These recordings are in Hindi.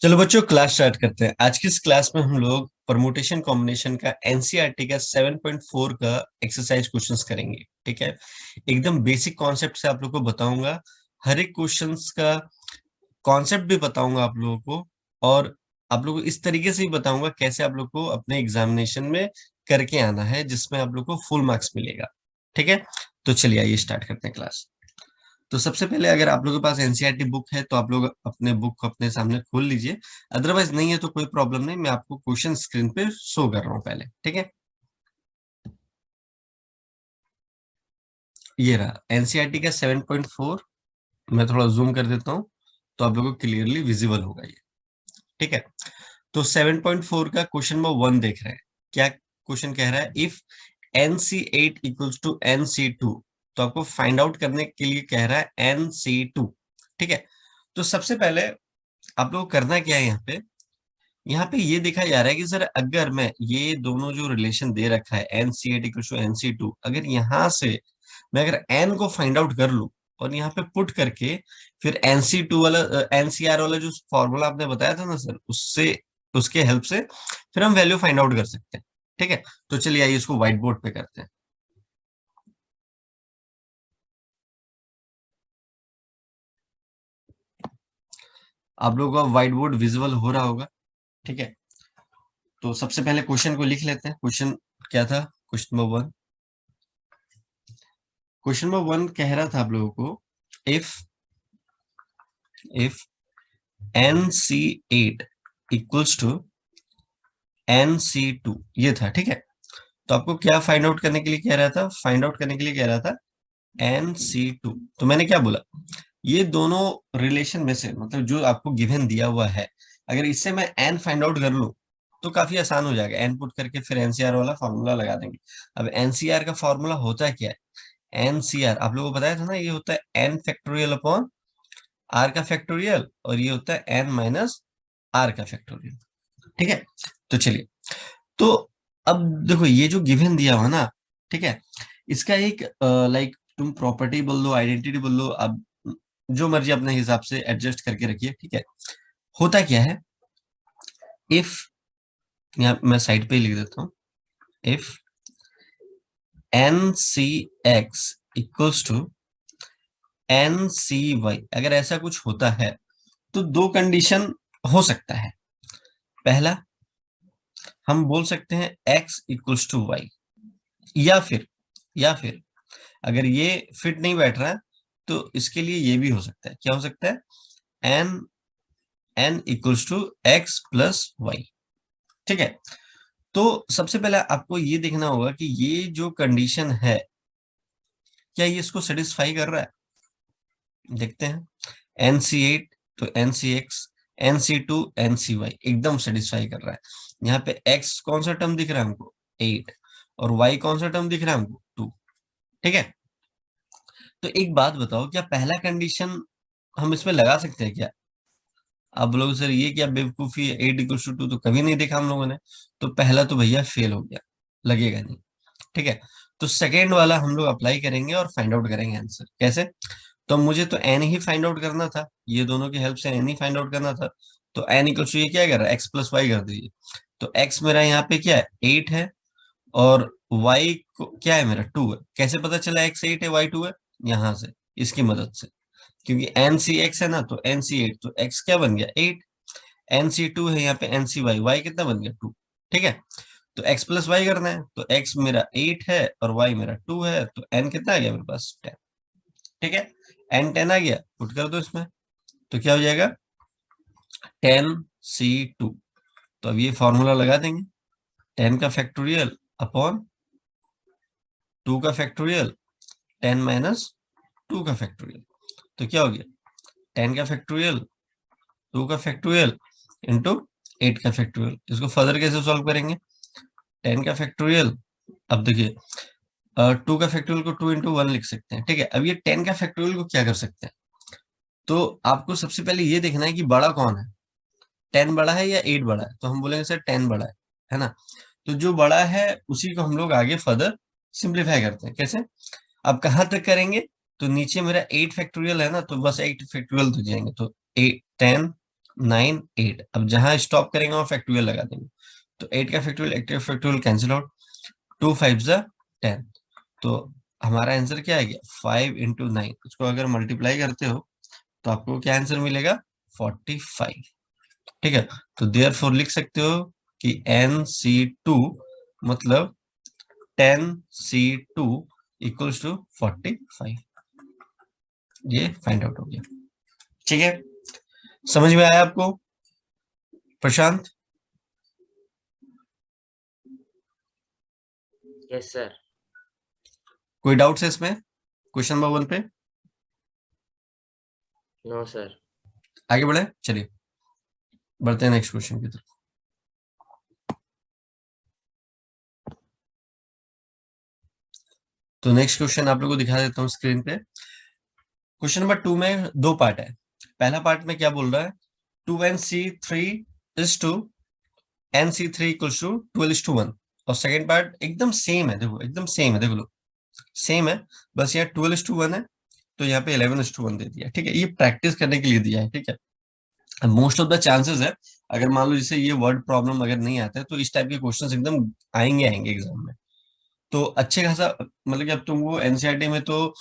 चलो बच्चों, क्लास स्टार्ट करते हैं। आज की इस क्लास में हम लोग परमुटेशन कॉम्बिनेशन का एनसीईआरटी का 7.4 का एक्सरसाइज क्वेश्चंस करेंगे। ठीक है, एकदम बेसिक कॉन्सेप्ट से आप लोग को बताऊंगा। हर एक क्वेश्चंस का कॉन्सेप्ट भी बताऊंगा आप लोगों को, और आप लोगों को इस तरीके से ही बताऊंगा कैसे आप लोग को अपने एग्जामिनेशन में करके आना है, जिसमें आप लोग को फुल मार्क्स मिलेगा। ठीक है, तो चलिए आइए स्टार्ट करते हैं क्लास। तो सबसे पहले, अगर आप लोगों के पास एनसीईआरटी बुक है तो आप लोग अपने बुक को अपने सामने खोल लीजिए। अदरवाइज नहीं है तो कोई प्रॉब्लम नहीं, मैं आपको क्वेश्चन स्क्रीन पे शो कर रहा हूँ पहले। ठीक है, ये रहा एनसीईआरटी का 7.4। मैं थोड़ा जूम कर देता हूँ तो आप लोगों को क्लियरली विजिबल होगा ये। ठीक है, तो 7.4 का क्वेश्चन नंबर 1 देख रहे हैं। क्या क्वेश्चन कह रहा है? If NC8 equals to NC2, तो आपको फाइंड आउट करने के लिए कह रहा है NC2। ठीक है, तो सबसे पहले आप लोग को करना क्या है, यहाँ पे ये देखा जा रहा है कि सर अगर मैं ये दोनों जो रिलेशन दे रखा है NC8 इक्वल्स टू NC2, अगर यहाँ से मैं अगर n को फाइंड आउट कर लूं और यहाँ पे पुट करके फिर NC2 वाला NCR वाला जो फॉर्मूला आपने बताया था ना सर, उससे उसके हेल्प से फिर हम वैल्यू फाइंड आउट कर सकते हैं। ठीक है, तो चलिए आइए इसको व्हाइट बोर्ड पे करते हैं। आप लोगों का व्हाइट बोर्ड विजिबल हो रहा होगा। ठीक है, तो सबसे पहले क्वेश्चन को लिख लेते हैं। क्वेश्चन क्या था? क्वेश्चन नंबर 1 कह रहा था आप लोगों को, if if NC8 equals to NC2, ये था। ठीक है, तो आपको क्या फाइंड आउट करने के लिए कह रहा था? फाइंड आउट करने के लिए कह रहा था NC2। तो मैंने क्या बोला, ये दोनों रिलेशन में से, मतलब जो आपको गिवन दिया हुआ है, अगर इससे मैं n फाइंड आउट कर लूं तो काफी आसान हो जाएगा। n पुट करके फिर NCR वाला फॉर्मूला लगा देंगे। अब NCR का फॉर्मूला होता है क्या है? NCR आप लोगों को बताया था ना, ये होता है n फैक्टोरियल अपॉन r का फैक्टोरियल, और ये होता है n माइनस r का फैक्टोरियल। ठीक है, तो चलिए, तो अब देखो ये जो गिवन दिया हुआ ना, ठीक है, इसका एक लाइक तुम प्रॉपर्टी बोल दो, आइडेंटिटी बोल दो, अब जो मर्जी अपने हिसाब से एडजस्ट करके रखिए। ठीक है, होता क्या है, इफ, यहाँ मैं साइड पे ही लिख देता हूँ, if NCX equals to NCY, अगर ऐसा कुछ होता है तो दो कंडीशन हो सकता है। पहला, हम बोल सकते हैं X इक्वल्स टू वाई, या फिर अगर ये फिट नहीं बैठ रहा है तो इसके लिए ये भी हो सकता है। क्या हो सकता है? n equals to x plus y. ठीक है, तो सबसे पहले आपको ये देखना होगा कि ये जो कंडीशन है, क्या ये इसको सेटिस्फाई कर रहा है? देखते हैं। NC8 तो NCX, NC2 NCY एकदम सेटिस्फाई कर रहा है। यहाँ पे x कौन सा टर्म दिख रहा है हमको? 8, और y कौन सा टर्म दिख रहा है हमको? 2। ठीक है, तो एक बात बताओ, क्या पहला कंडीशन हम इसमें लगा सकते हैं क्या? आप लोग सर ये क्या बेवकूफी है, 8 = 2 तो कभी नहीं देखा हम लोगों ने। तो पहला तो भैया फेल हो गया, लगेगा नहीं। ठीक है, तो सेकेंड वाला हम लोग अप्लाई करेंगे और फाइंड आउट करेंगे आंसर। कैसे? तो मुझे तो एन ही फाइंड आउट करना था, ये दोनों की हेल्प से एन ही फाइंड आउट करना था। तो एन इक्वल टू, ये क्या कर रहा है, एक्स प्लस वाई कर दीजिए। तो एक्स मेरा यहाँ पे क्या है, 8 है, और वाई क्या है मेरा, 2 है। कैसे पता चला एक्स 8 है वाई 2 है? यहाँ से, इसकी मदद से, क्योंकि एन सी एक्स है ना, तो एन सी 8, तो एक्स क्या बन गया, 8। NC2 है यहाँ पे, NCY, वाई कितना बन गया, 2। ठीक है, तो x प्लस वाई करना है, तो x मेरा 8 है और y मेरा 2 है, तो n कितना आ गया मेरे पास, 10। ठीक है, n 10 आ गया, पुट कर दो इसमें, तो क्या हो जाएगा, 10C2। तो अब ये फॉर्मूला लगा देंगे, 10 का फैक्टोरियल अपॉन 2 का फैक्टोरियल, 10 माइनस 2 का फैक्टोरियल। तो क्या हो गया, 10 का फैक्टोरियल, 2 का फैक्टोरियल इंटू 8 का फैक्टोरियल। इसको फर्दर कैसे सॉल्व करेंगे? 10 का फैक्टोरियल, अब देखिए, 2 का फैक्टोरियल को 2 × 1 लिख सकते हैं। ठीक है, अब ये 10 का फैक्टोरियल को क्या कर सकते हैं? तो आपको सबसे पहले ये देखना है कि बड़ा कौन है, 10 बड़ा है या 8 बड़ा है। तो हम बोलेंगे सर 10 बड़ा है ना। तो जो बड़ा है उसी को हम लोग आगे फर्दर सिंप्लीफाई करते हैं। कैसे? अब कहाँ तक करेंगे? तो नीचे मेरा 8 फैक्टोरियल है ना, तो बस 8 फैक्टोरियल तो जाएंगे, तो 8 10 9 8। अब जहां स्टॉप करेंगे वहां फैक्टोरियल लगा देंगे, तो 8 का फैक्टोरियल 8 का फैक्टोरियल कैंसिल आउट, 2 5 जा 10। तो हमारा आंसर क्या आ गया 5 इंटू 9। उसको अगर मल्टीप्लाई करते हो तो आपको क्या आंसर मिलेगा 45। ठीक है, तो देयरफॉर लिख सकते हो कि NC2 मतलब 10C2 इक्वल्स टू 45। ये फाइंड आउट हो गया। ठीक है, समझ में आया आपको प्रशांत? Yes sir. कोई डाउट्स है इसमें क्वेश्चन नंबर 1 पे? No sir. आगे बढ़े, चलिए बढ़ते हैं नेक्स्ट क्वेश्चन की तरफ। तो नेक्स्ट क्वेश्चन आप लोगों को दिखा देता हूँ स्क्रीन पे। क्वेश्चन नंबर 2 में दो पार्ट है। पहला पार्ट में क्या बोल रहा है, 2NC3 is to NC3 equals to 12:1। और सेकंड पार्ट एकदम सेम है, देखो एकदम सेम है, देखो लो सेम है, बस यहाँ 12:1 है तो यहाँ पे 11:1 दे दिया। ठीक है, ये प्रैक्टिस करने के लिए दिया है। ठीक है, मोस्ट ऑफ द चांसेस है अगर मान लो जैसे ये वर्ड प्रॉब्लम अगर नहीं आता है तो इस टाइप के क्वेश्चंस एकदम आएंगे आएंगे एग्जाम में। तो अच्छे खासा मतलब कि अब तुमको एनसीईआरटी में तो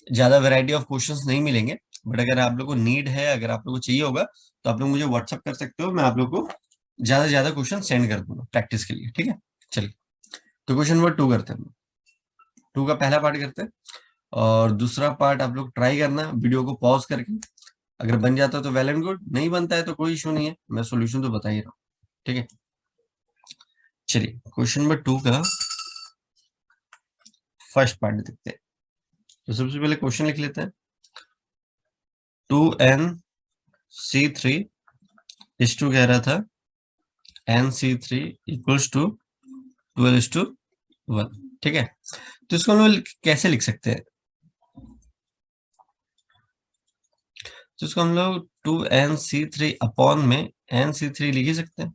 ज्यादा वैरायटी ऑफ क्वेश्चंस नहीं मिलेंगे, बट अगर आप लोग को नीड है, अगर आप लोग को चाहिए होगा तो आप लोग मुझे व्हाट्सअप कर सकते हो, मैं आप लोग को ज्यादा से ज्यादा क्वेश्चन सेंड कर दूंगा प्रैक्टिस के लिए। ठीक है, चलिए तो क्वेश्चन नंबर 2 करते हैं। 2 का पहला पार्ट करते हैं, और दूसरा पार्ट आप लोग ट्राई करना वीडियो को पॉज करके। अगर बन जाता है तो वेल एंड गुड, नहीं बनता है तो कोई इशू नहीं है, मैं सोल्यूशन तो बता ही रहा हूँ। ठीक है, चलिए क्वेश्चन नंबर 2 का फर्स्ट पार्ट देखते हैं। तो सबसे पहले क्वेश्चन लिख लेते हैं, 2NC3 इस टू कह रहा था NC3 इक्वल्स टू 12:1। ठीक है, तो इसको हम लोग कैसे लिख सकते हैं, तो इसको हम लोग 2NC3 अपॉन में NC3 लिख ही सकते हैं,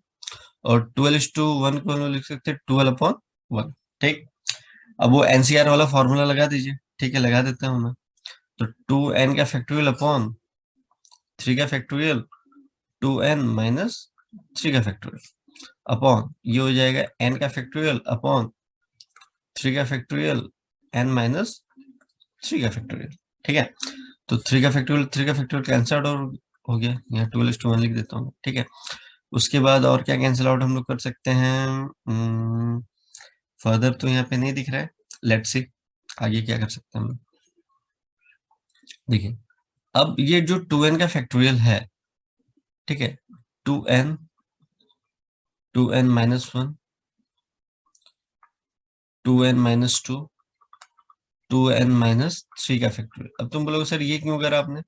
और 12:1 को हम लोग लिख सकते हैं 12/1। ठीक, अब वो NCR वाला फॉर्मूला लगा दीजिए। ठीक है, लगा देता हूँ मैं। तो 2n का फैक्टोरियल अपॉन 3 का फैक्टोरियल 2n माइनस 3 का फैक्टोरियल अपॉन ये हो जाएगा n का फैक्टोरियल अपॉन 3 का फैक्टोरियल n माइनस 3 का फैक्टोरियल। ठीक है, तो 3 का फैक्टोरियल कैंसल आउट हो गया, यहाँ 12:1 लिख देता हूँ। ठीक है, उसके बाद और क्या कैंसिल आउट हम लोग कर सकते हैं, फर्दर तो यहाँ पे नहीं दिख रहा है, लेट्स सी आगे क्या कर सकते हैं हम लोग। देखिए अब ये जो 2n का फैक्टोरियल है, ठीक है, 2n 2n minus 1 2n minus 2 2n minus 3 का फैक्टोरियल। अब तुम बोलोगे सर ये क्यों करा आपने?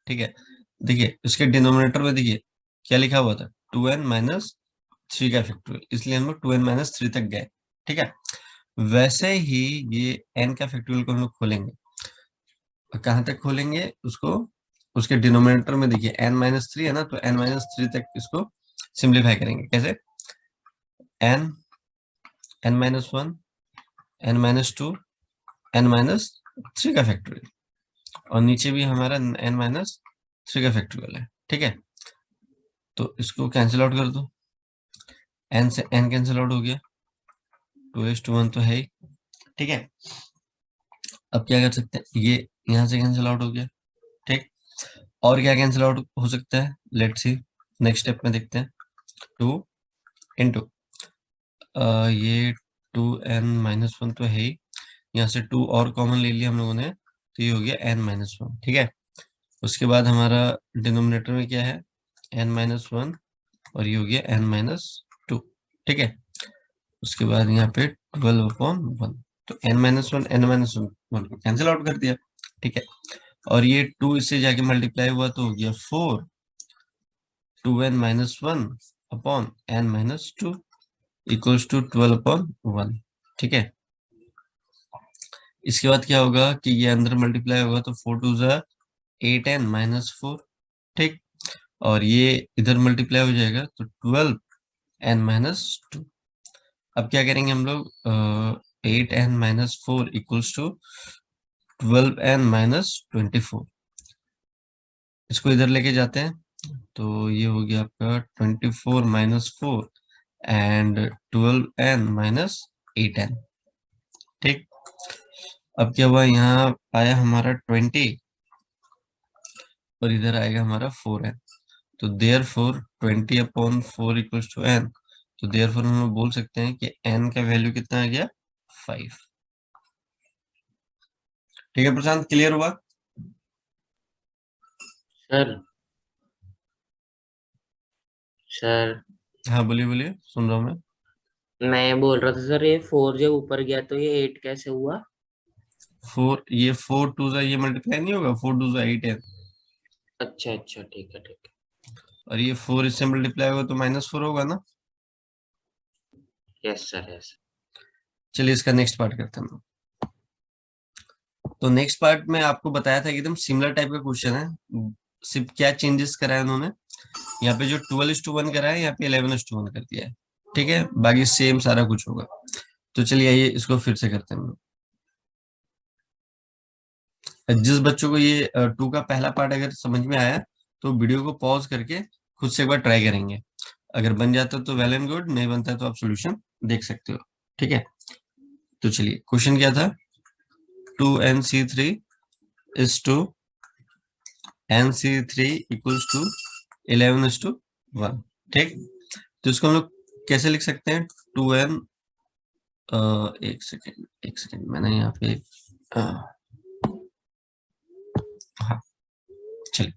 ठीक है, देखिए इसके डिनोमिनेटर में देखिए क्या लिखा हुआ था, 2n माइनस 3 का फैक्टोरियल, इसलिए हम लोग 2n माइनस 3 तक गए। ठीक है, वैसे ही ये n का फैक्टोरियल को हम लोग खोलेंगे, कहाँ तक खोलेंगे उसको, उसके डिनोमिनेटर में देखिए n-3 है ना, तो n-3 तक इसको सिंप्लीफाई करेंगे। कैसे, n n-1 n-2 n-3 का फैक्टोरियल, और नीचे भी हमारा n-3 का फैक्टोरियल है। ठीक है, तो इसको कैंसिल आउट कर दो, n से n कैंसिल आउट हो गया, 2:1 तो है ही। ठीक है, अब क्या कर सकते हैं, ये यहाँ से कैंसिल आउट हो गया। ठीक, और क्या कैंसिल आउट हो सकता है, लेट्स सी नेक्स्ट स्टेप में देखते हैं। 2 इंटू ये 2n-1 तो है ही, यहाँ से 2 और कॉमन ले लिया हम लोगों ने, तो ये हो गया n-1। ठीक है, उसके बाद हमारा डिनोमिनेटर में क्या है, n-1, और ये हो गया n-2। ठीक है, उसके बाद यहाँ पे 12/1, तो n-1 n-1 को कैंसिल आउट कर दिया। ठीक है, और ये 2 इससे जाके मल्टीप्लाई हुआ तो हो गया 4 2n-1 upon n-2 equals to 12/1। ठीक है, इसके बाद क्या होगा कि ये अंदर मल्टीप्लाई होगा तो 4 2 8n-4। ठीक, और ये इधर मल्टीप्लाई हो जाएगा तो 12n-2। अब क्या करेंगे हम लोग, 8n-4 इक्वल्स टू 12n-24, इसको इधर लेके जाते हैं तो ये हो गया आपका 24 minus 4 and 12n minus 8n। ठीक, अब क्या हुआ, यहाँ आया हमारा 20 और इधर आएगा हमारा 4n। तो therefore 20/4 equals to n। तो देयर फोर हम लोग बोल सकते हैं कि n का वैल्यू कितना आ गया, 5। ठीक है प्रशांत, क्लियर हुआ? सर सर हाँ बोलिए बोलिए, सुन रहा हूँ मैं। मैं बोल रहा था सर, ये 4 जब ऊपर गया तो ये 8 कैसे हुआ? 4, ये 4 टू सा ये मल्टीप्लाई नहीं होगा, 4 टू सा 8 है। अच्छा अच्छा, ठीक है ठीक और ये 4 इससे मल्टीप्लाई होगा तो -4 होगा ना। है। Yes sir yes. चलिए इसका नेक्स्ट पार्ट करते हैं हम लोग। तो नेक्स्ट पार्ट में आपको बताया था कि एकदम सिमिलर टाइप का क्वेश्चन है, सिर्फ क्या चेंजेस करा है उन्होंने। यहाँ पे जो 12:1 करा है, यहाँ पे 11:1 कर दिया है। ठीक है, बाकी सेम सारा कुछ होगा। तो चलिए आइए इसको फिर से करते हैं हम लोग। जिस बच्चों को ये 2 का पहला पार्ट अगर समझ में आया तो वीडियो को पॉज करके खुद से एक बार ट्राई करेंगे। अगर बन जाता तो वेल एंड गुड, नहीं बनता तो आप सॉल्यूशन देख सकते हो। ठीक है, तो चलिए क्वेश्चन क्या था, 2nc3 is to nc3 equals to 11:1। ठीक, तो इसको हम लोग कैसे लिख सकते हैं, 2n, एक सेकेंड मैंने यहाँ पे हाँ चलिए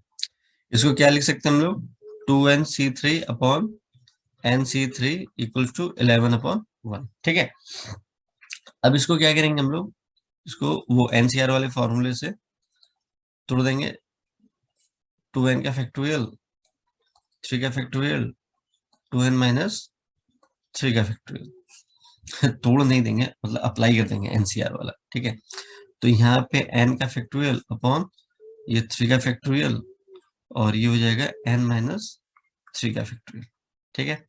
इसको क्या लिख सकते हैं हम लोग, 2nc3/nc3 इक्वल्स टू 11/1। ठीक है, अब इसको क्या करेंगे हम लोग, इसको वो एनसीआर वाले फॉर्मूले से तोड़ देंगे। 2n का फैक्टोरियल, 3 का फैक्टोरियल, 2n माइनस 3 का फैक्टोरियल। तोड़ नहीं देंगे, मतलब अप्लाई कर देंगे एनसीआर वाला। ठीक है, तो यहाँ पे n का फैक्टोरियल अपॉन ये 3 का फैक्टोरियल, और ये हो जाएगा n माइनस 3 का फैक्टोरियल। ठीक है,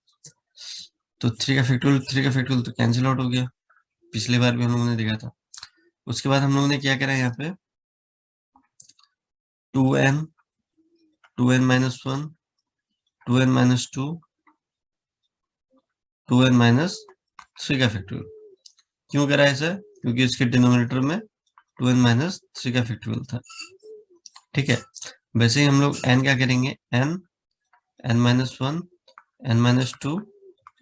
तो 3 का फैक्टोरियल 3 का फैक्टोरियल तो कैंसिल आउट हो गया, पिछली बार भी हम लोगों ने देखा था। उसके बाद हम लोगों ने क्या करा, यहाँ पे 2n, 2n minus 1, 2n minus 2, 2n minus 3 का फैक्टोरियल। क्यों करा ऐसा, क्योंकि इसके डिनोमिनेटर में 2n माइनस 3 का फैक्टोरियल था। ठीक है, वैसे ही हम लोग n क्या करेंगे, n, n minus 1, n minus 2,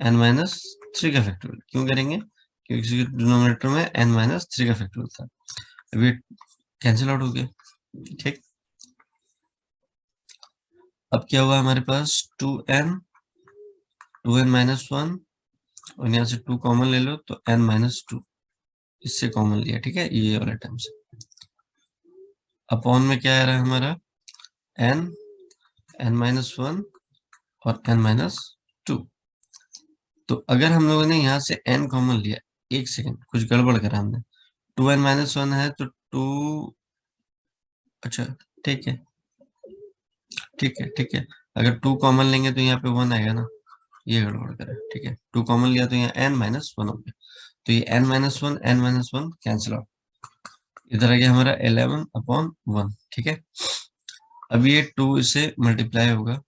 n minus 3 का फैक्टोरियल। क्यों करेंगे, क्योंकि इसके डिनोमिनेटर में n माइनस 3 का फैक्टोरियल था। अभी कैंसिल आउट हो गया। ठीक, अब क्या हुआ हमारे पास, 2n, 2n माइनस 1, और यहाँ से 2 कॉमन ले लो तो n माइनस 2, इससे कॉमन लिया। ठीक है, ये वाला टर्म से अपॉन में क्या आ रहा है हमारा, n, n माइनस 1 और n माइनस 2। तो अगर हम लोगों ने यहाँ से n कॉमन लिया, एक सेकेंड कुछ गड़बड़ करा हमने, 2n माइनस 1 है तो 2, अच्छा ठीक है ठीक है ठीक है, अगर 2 कॉमन लेंगे तो यहाँ पे 1 आएगा ना, ये गड़बड़ करा। ठीक है, 2 कॉमन लिया तो यहाँ n माइनस 1 हो गया, तो ये n-1 कैंसिल आउट, इधर आ गया हमारा 11/1। ठीक है, अब ये 2 इससे मल्टीप्लाई होगा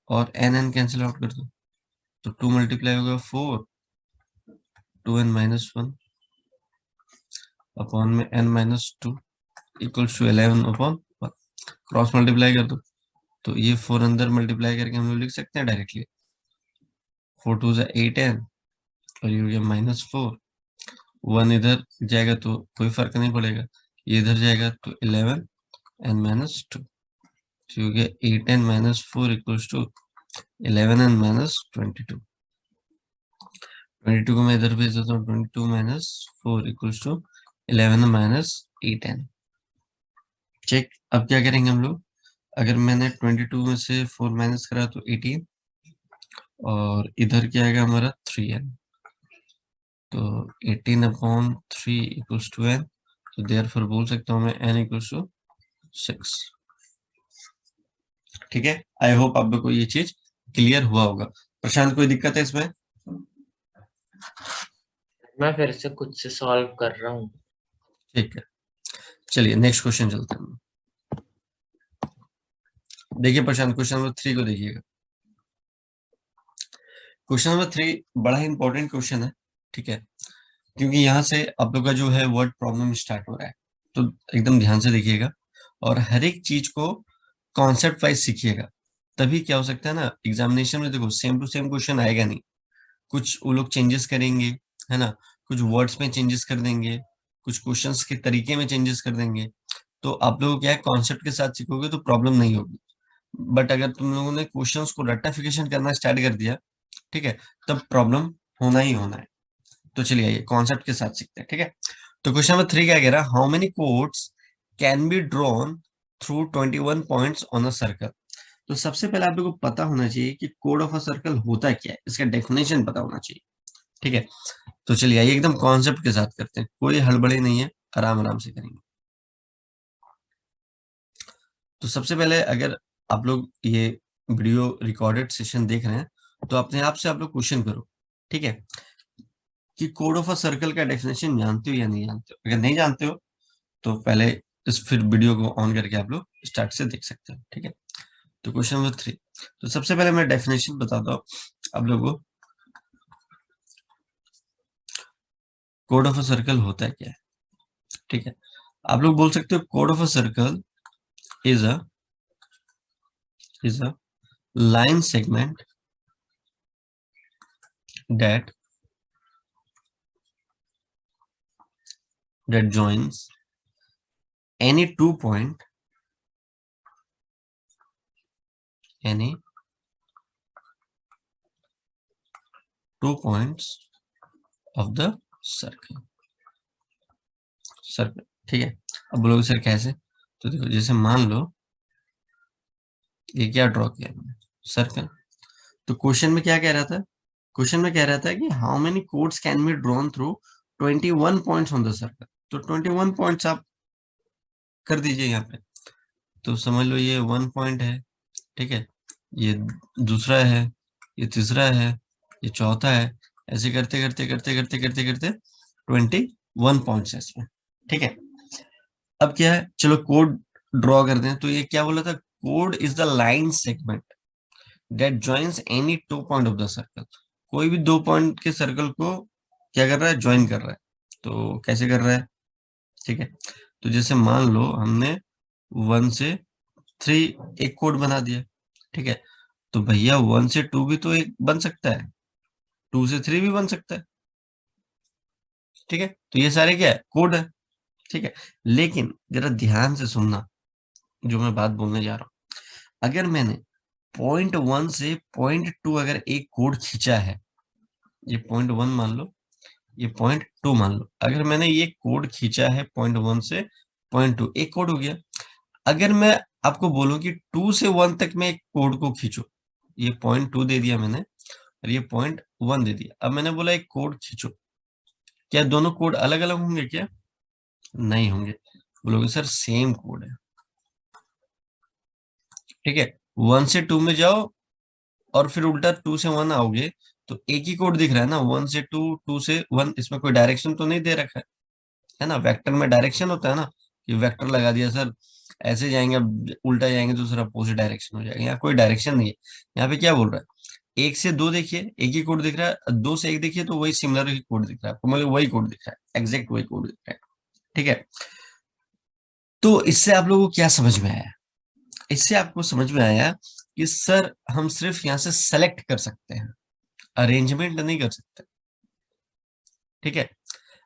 और n कैंसिल आउट कर दो, तो 2 मल्टीप्लाई होगा 4, 2n माइनस 1 अपॉन में n minus 2 equals to 11/1। Cross multiply कर दो, तो ये 4 अंदर मल्टीप्लाई करके हम लोग लिख सकते हैं डायरेक्टली, 4 2 8n, और ये हो गया -4। 1 इधर जाएगा तो कोई फर्क नहीं पड़ेगा, ये इधर जाएगा तो 11n माइनस 2, तो हो गया 8n minus 4 equals to 11n minus 22। 22 को मैं इधर भेज देता हूँ, 22 minus 4 equals to 11 minus 8n। Check, अब क्या करेंगे हम लोग, अगर मैंने 22 में से 4 माइनस करा तो 18, और इधर क्या आएगा हमारा 3n, तो 18/3 इक्वल्स टू n। तो देयरफॉर बोल सकता हूँ मैं n इक्वल्स टू 6। ठीक है, आई होप आप लोग को ये चीज क्लियर हुआ होगा। प्रशांत कोई दिक्कत है इसमें? मैं फिर से खुद से सॉल्व कर रहा हूँ। ठीक है, चलिए नेक्स्ट क्वेश्चन चलते हैं। देखिए प्रशांत, क्वेश्चन नंबर 3 को देखिएगा। क्वेश्चन नंबर 3 बड़ा ही इंपॉर्टेंट क्वेश्चन है, ठीक है, क्योंकि यहाँ से आप लोग का जो है वर्ड प्रॉब्लम स्टार्ट हो रहा है, तो एकदम ध्यान से देखिएगा और हर एक चीज को कॉन्सेप्ट वाइज सीखिएगा, तभी क्या हो सकता है ना, एग्जामिनेशन में देखो सेम टू सेम क्वेश्चन आएगा नहीं, कुछ वो लोग चेंजेस करेंगे, है ना, कुछ वर्ड्स में चेंजेस कर देंगे, कुछ क्वेश्चंस के तरीके में चेंजेस कर देंगे, तो आप लोगों को क्या है, कॉन्सेप्ट के साथ सीखोगे तो प्रॉब्लम नहीं होगी। बट अगर तुम लोगों ने क्वेश्चंस को रट्टाफिकेशन करना स्टार्ट कर दिया, ठीक है, तब प्रॉब्लम होना ही होना है। तो चलिए आइए कॉन्सेप्ट के साथ सीखते हैं, ठीक है। तो क्वेश्चन नंबर 3 क्या कह रहा है, how many codes can be drawn through 21 points on a circle. तो सबसे पहले आप लोगों को पता होना चाहिए कि कोड ऑफ अ सर्कल होता क्या है, इसका डेफिनेशन पता होना चाहिए, ठीक है। तो चलिए आइए एकदम कॉन्सेप्ट के साथ करते हैं, कोई हड़बड़ी नहीं है, आराम आराम से करेंगे। तो सबसे पहले अगर आप लोग ये वीडियो रिकॉर्डेड सेशन देख रहे हैं तो अपने आप से आप लोग क्वेश्चन करो, ठीक है, कि कोड ऑफ अ सर्कल का डेफिनेशन जानते हो या नहीं जानते हो। अगर नहीं जानते हो तो पहले इस फिर वीडियो को ऑन करके आप लोग स्टार्ट से देख सकते हो, ठीक है। तो क्वेश्चन नंबर 3, तो सबसे पहले मैं डेफिनेशन बताता हूँ आप लोगों को, कोड ऑफ अ सर्कल होता है क्या है, ठीक है। आप लोग बोल सकते हो code of a circle is a line segment that joins any 2 point any 2 points of the circle, ठीक है। अब बोलोगे सर कैसे, तो देखो जैसे मान लो ये क्या ड्रॉ किया मैंने, सर्कल। तो क्वेश्चन में क्या कह रहा था, क्वेश्चन में कह रहा था कि how many codes can be drawn through 21 points on the circle. तो 21 पॉइंट्स आप कर दीजिए यहाँ पे, तो समझ लो ये 1 पॉइंट है, ठीक है, ये दूसरा है, ये तीसरा है, ये चौथा है, ऐसे करते करते करते करते करते करते 21 पॉइंट्स है इसमें, ठीक है। अब क्या है, चलो कोड ड्रॉ करते हैं। तो ये क्या बोला था, code is the line segment that joins any 2 point of the circle. कोई भी 2 पॉइंट के सर्कल को क्या कर रहा है, ज्वाइन कर रहा है। तो कैसे कर रहा है, ठीक है। तो जैसे मान लो हमने 1 से 3 एक कोड बना दिया, ठीक है, तो भैया 1 से 2 भी तो एक बन सकता है, 2 से 3 भी बन सकता है, ठीक है। तो ये सारे क्या है, कोड है, ठीक है। लेकिन जरा ध्यान से सुनना जो मैं बात बोलने जा रहा हूं, अगर मैंने पॉइंट 1 से पॉइंट 2 अगर एक कोड खींचा है, ये पॉइंट 1 मान लो, ये पॉइंट 2 मान लो, अगर मैंने ये कोड खींचा है पॉइंट 1 से पॉइंट 2, एक कोड हो गया। अगर मैं आपको बोलूं कि 2 से 1 तक में एक कोड को खींचो, ये पॉइंट 2 दे दिया मैंने और ये पॉइंट 1 दे दिया, अब मैंने बोला एक कोड खींचो, क्या दोनों कोड अलग अलग होंगे क्या, नहीं होंगे। बोलोगे सर सेम कोड है, ठीक है। 1 से 2 में जाओ और फिर उल्टा 2 से 1 आओगे तो एक ही कोड दिख रहा है ना, 1 से 2, 2 से 1, इसमें कोई डायरेक्शन तो नहीं दे रखा है ना। वेक्टर में डायरेक्शन होता है ना, कि वेक्टर लगा दिया सर, ऐसे जाएंगे, अब उल्टा जाएंगे तो सर अपोजिट डायरेक्शन हो जाएगा। यहाँ कोई डायरेक्शन नहीं है, यहाँ पे क्या बोल रहा है, 1 से 2 देखिए एक ही कोड दिख रहा है, 2 से 1 देखिए तो वही सिमिलर ही कोड दिख रहा है, मतलब वही कोड दिख रहा है, एग्जैक्ट वही कोड दिख रहा है, ठीक है। तो इससे आप लोगों को क्या समझ में आया, इससे आपको समझ में आया कि सर हम सिर्फ यहाँ से सेलेक्ट कर सकते हैं, अरेंजमेंट नहीं कर सकते, ठीक है।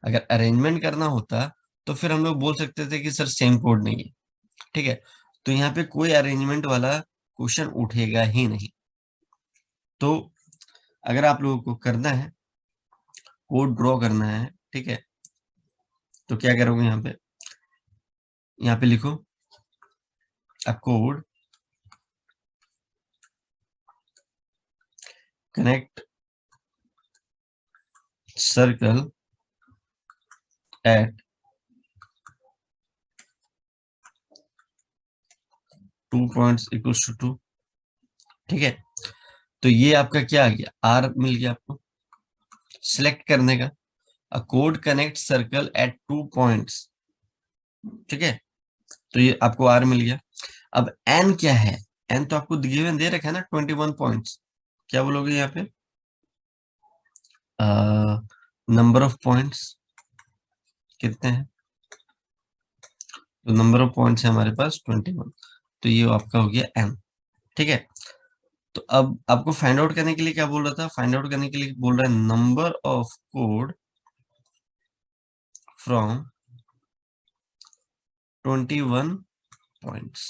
अगर अरेंजमेंट करना होता तो फिर हम लोग बोल सकते थे कि सर सेम कोड नहीं है, ठीक है। तो यहाँ पे कोई अरेंजमेंट वाला क्वेश्चन उठेगा ही नहीं। तो अगर आप लोगों को करना है, कोड ड्रॉ करना है, ठीक है, तो क्या करोगे, यहाँ पे लिखो अ कोड connect circle at 2 points equals to 2, ठीक है। तो ये आपका क्या आ गया, आर मिल गया आपको सिलेक्ट करने का, अ कोड कनेक्ट सर्कल एट 2 पॉइंट्स, ठीक है। तो ये आपको आर मिल गया। अब एन क्या है, एन तो आपको गिवन दे रखा है ना 21 पॉइंट्स, क्या बोलोगे यहाँ पे? नंबर ऑफ पॉइंट्स कितने हैं? तो नंबर ऑफ पॉइंट्स है हमारे पास 21, तो ये आपका हो गया एन। ठीक है, तो अब आपको फाइंड आउट करने के लिए क्या बोल रहा था? फाइंड आउट करने के लिए बोल रहा है number of code from 21 points.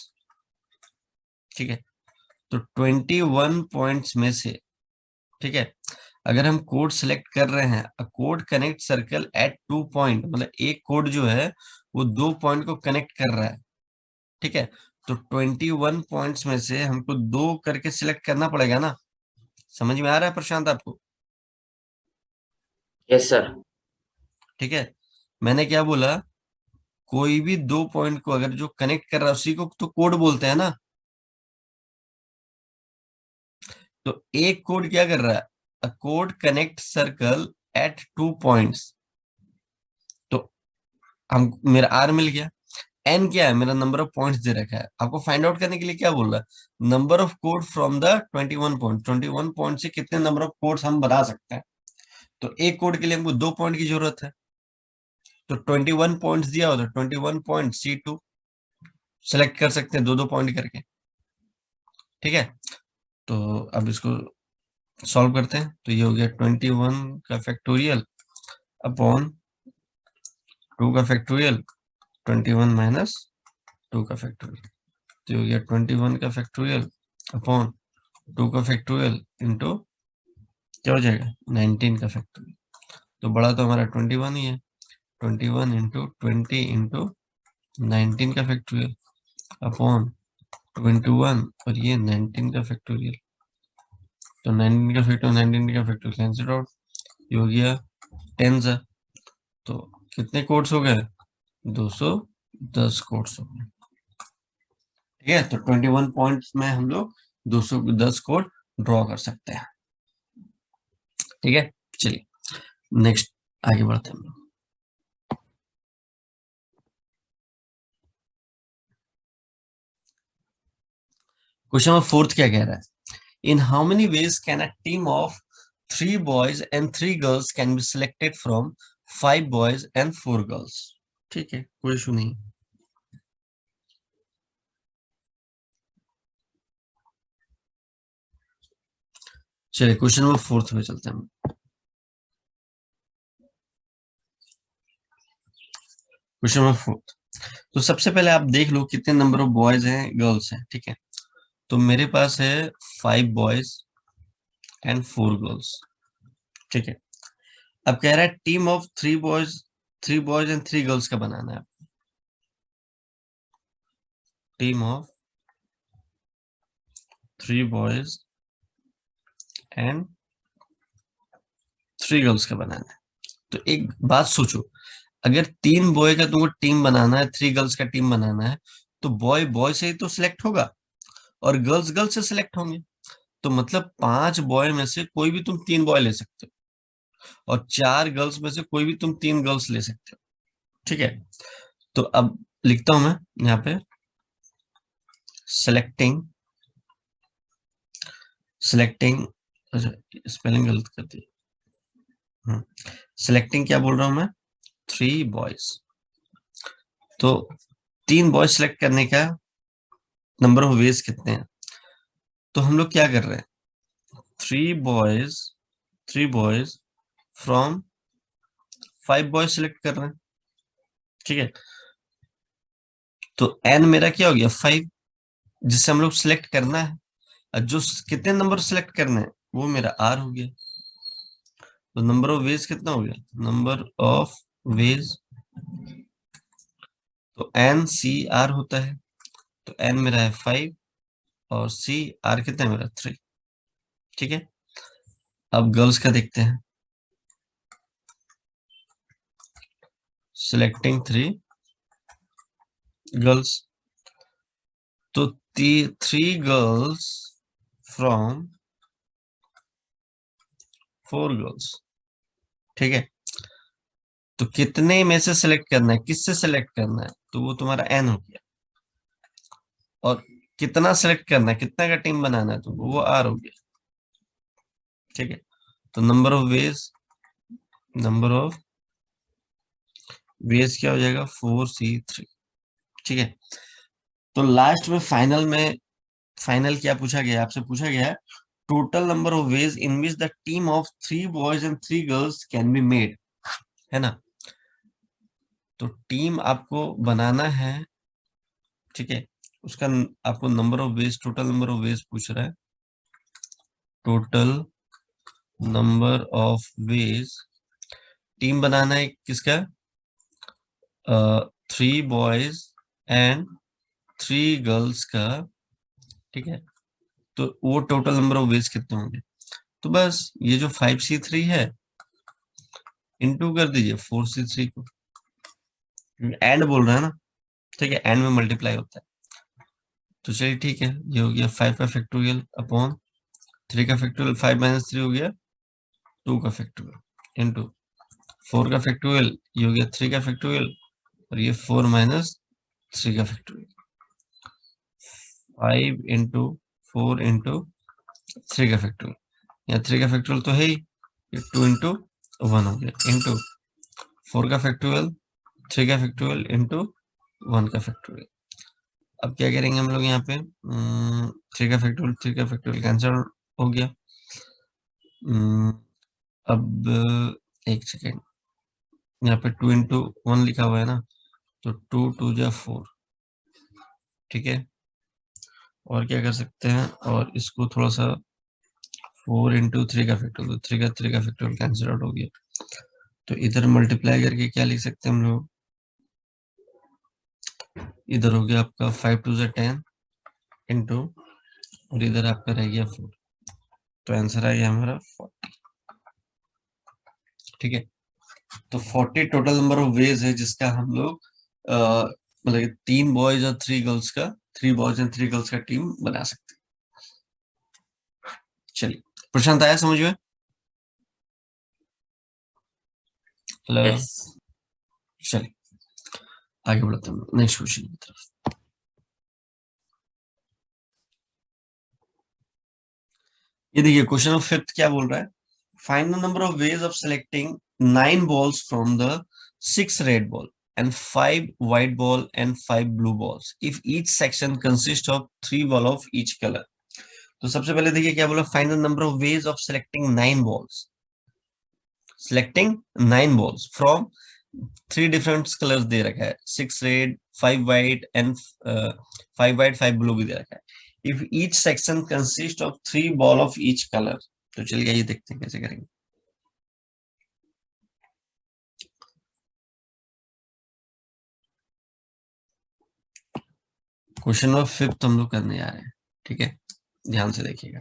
ठीक है, तो 21 पॉइंट्स में से, ठीक है, अगर हम कोड सेलेक्ट कर रहे हैं, अ कोड कनेक्ट सर्कल एट 2 पॉइंट, मतलब एक कोड जो है वो 2 पॉइंट को कनेक्ट कर रहा है। ठीक है, तो 21 पॉइंट्स में से हमको 2 करके सिलेक्ट करना पड़ेगा ना। समझ में आ रहा है प्रशांत आपको? Yes sir. ठीक है, मैंने क्या बोला, कोई भी 2 पॉइंट को अगर जो कनेक्ट कर रहा है उसी को तो कोड बोलते हैं ना। तो एक कोड क्या कर रहा है, अ कोड कनेक्ट सर्कल एट 2 पॉइंट्स, तो हम मेरा आर मिल गया। एन क्या है, मेरा नंबर ऑफ पॉइंट्स दे रखा है। आपको फाइंड आउट करने के लिए क्या बोल रहा है, number of code from the 21 point, 21 point से कितने नंबर ऑफ कोड्स हम बना सकते हैं। तो एक कोड के लिए हमको 2 पॉइंट की जरूरत है, तो 21 पॉइंट्स दिया हो तो 21 पॉइंट C2 सेलेक्ट कर सकते हैं, 2-2 पॉइंट करके। ठीक है, तो अब इसको सॉल्व करते हैं, तो ये हो गया 21 का फैक्टोरियल अपॉन 2 का फैक्टोरियल, 21 माइनस 2 का फैक्टोरियल, तो ये हो गया 21 का फैक्टोरियल अपॉन 2 का फैक्टोरियल इंटू क्या हो जाएगा 19 का फैक्टोरियल। तो बड़ा तो हमारा 21 ही है, 21 इंटू 20 इंटू 19 का फैक्टोरियल अपॉन 21 और ये 19 का फैक्टोरियल। तो 19 का फैक्टोरियल 19 का फैक्टोरियल कैंसिल आउट, ये हो गया 10 सा। तो कितने कोड्स हो गए, 210 कोड्स हो गए। ठीक है, तो 21 पॉइंट्स में हम लोग 210 कोड ड्रॉ कर सकते हैं। ठीक है, चलिए नेक्स्ट आगे बढ़ते हैं। क्वेश्चन नंबर 4 क्या कह रहा है, in how many ways can a team of 3 boys and 3 girls can be selected from 5 boys and 4 girls. ठीक है, कोई इशू नहीं। चलिए क्वेश्चन नंबर 4 में चलते हैं। क्वेश्चन नंबर 4, तो सबसे पहले आप देख लो कितने नंबर ऑफ बॉयज हैं गर्ल्स हैं। ठीक है, तो मेरे पास है 5 बॉयज एंड 4 गर्ल्स। ठीक है, अब कह रहा है team of 3 boys and 3 girls का बनाना है। Team of 3 boys and 3 girls का बनाना है। तो एक बात सोचो, अगर 3 बॉय का तुमको टीम बनाना है, 3 गर्ल्स का टीम बनाना है, तो बॉय बॉय से ही तो सिलेक्ट होगा और गर्ल्स गर्ल्स से सिलेक्ट होंगे। तो मतलब 5 बॉय में से कोई भी तुम 3 बॉय ले सकते हो और 4 गर्ल्स में से कोई भी तुम 3 गर्ल्स ले सकते हो। ठीक है, तो अब लिखता हूं मैं यहाँ पे सिलेक्टिंग, सिलेक्टिंग, स्पेलिंग गलत कर दी। सिलेक्टिंग क्या बोल रहा हूं मैं, 3 बॉयज। तो 3 बॉयज सिलेक्ट करने का नंबर ऑफ वेज कितने हैं, तो हम लोग क्या कर रहे हैं, 3 बॉयज फ्रॉम 5 बॉयज सिलेक्ट कर रहे हैं। ठीक है, तो एन मेरा क्या हो गया 5, जिससे हम लोग सिलेक्ट करना है, और जो कितने नंबर सिलेक्ट करने हैं वो मेरा आर हो गया। तो नंबर ऑफ वेज कितना हो गया, नंबर ऑफ वेज, तो एन सी आर होता है, तो एन मेरा है 5 और सी आर कितना है मेरा 3। ठीक है, अब गर्ल्स का देखते हैं, सिलेक्टिंग 3 गर्ल्स, तो 3 गर्ल्स फ्रॉम 4 गर्ल्स। ठीक है, तो कितने में से सिलेक्ट करना है, किससे सिलेक्ट करना है, तो वो तुम्हारा एन हो गया। और कितना सेलेक्ट करना है, कितना का टीम बनाना है, तो वो आर हो गया। ठीक है, तो नंबर ऑफ वेज क्या हो जाएगा, 4C3। ठीक है, तो लास्ट में फाइनल क्या पूछा गया, आपसे पूछा गया है total number of ways in which the team of 3 boys and 3 girls can be made, है ना। तो टीम आपको बनाना है, ठीक है, उसका आपको number of ways, total number of ways पूछ रहा है, total number of ways team बनाना है किसका, 3 बॉयज एंड 3 गर्ल्स का। ठीक है, तो वो टोटल नंबर ऑफ वेज कितने होंगे, तो बस ये जो 5C3 है इनटू कर दीजिए 4C3 को, एंड बोल रहा है ना। ठीक है, एंड में मल्टीप्लाई होता है, तो चलिए ठीक है, ये हो गया 5 का फैक्टोरियल अपॉन 3 का फैक्टोरियल, 5 - 3 हो गया 2 का फैक्टोरियल इंटू 4 का फैक्टोरियल, ये हो गया 3 का फैक्टोरियल, और ये 4 - 3 का फैक्टोरियल, 5 इंटू 4 इंटू 3 का फैक्टोरियल, यहाँ 3 का फैक्टोरियल तो है ही, ये 2 इंटू 1 हो गया, इंटू 4 का फैक्टोरियल, 3 का फैक्टोरियल इंटू 1 का फैक्टोरियल। अब क्या करेंगे हम लोग यहाँ पे, 3 का फैक्टोरियल कैंसिल हो गया। अब एक सेकेंड, यहाँ पे 2 इंटू 1 लिखा हुआ है ना, तो 2 2 जा 4। ठीक है, और क्या कर सकते हैं, और इसको थोड़ा सा 4 इंटू 3 का फैक्टोरियल, तो 3 का फैक्टोरियल कैंसिल आउट हो गया, तो इधर मल्टीप्लाई करके क्या लिख सकते हैं हम लोग, इधर हो गया आपका 5 2 जा 10 इंटू, और इधर आपका रह गया 4, तो आंसर आ गया हमारा 40। ठीक है, तो 40 टोटल नंबर ऑफ वेज है जिसका हम लोग मतलब 3 बॉयज और 3 गर्ल्स का, 3 बॉयज एंड 3 गर्ल्स का टीम बना सकते हैं। चलिए, प्रशांत आया समझ में, हेलो, यस। चलिए आगे बढ़ते हैं नेक्स्ट क्वेश्चन की तरफ। ये देखिए क्वेश्चन ऑफ फिफ्थ क्या बोल रहा है, find the number of ways of selecting 9 balls from the 6 red ball and 5 white ball and 5 blue balls if each section consists of 3 ball of each color। तो सबसे पहले देखिए क्या बोला, find the number of ways of selecting 9 balls, selecting 9 balls from 3 different colours दे रखा है, 6 red 5 white and 5 white 5 blue भी दे रखा है। If each section consist of 3 ball of each colour, तो चलिए ये देखते हैं कैसे करेंगे। क्वेश्चन ऑफ फिफ्थ हम लोग करने जा रहे हैं, ठीक है, ध्यान से देखिएगा।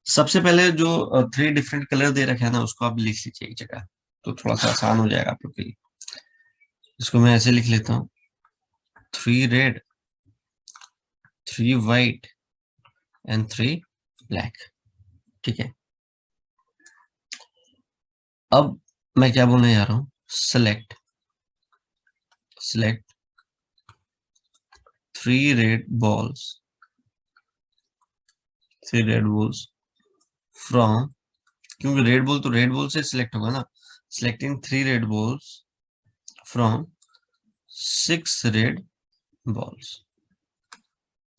सबसे पहले जो 3 डिफरेंट कलर दे रखे हैं ना, उसको आप लिख लीजिए एक जगह, तो थोड़ा सा आसान हो जाएगा आप लोग के लिए। इसको मैं ऐसे लिख लेता हूँ, 3 रेड 3 वाइट एंड 3 ब्लैक। ठीक है, अब मैं क्या बोलने जा रहा हूँ, select 3 red balls 3 red balls from, क्योंकि रेड बॉल तो रेड बॉल से सिलेक्ट होगा ना, selecting 3 red balls from 6 red balls।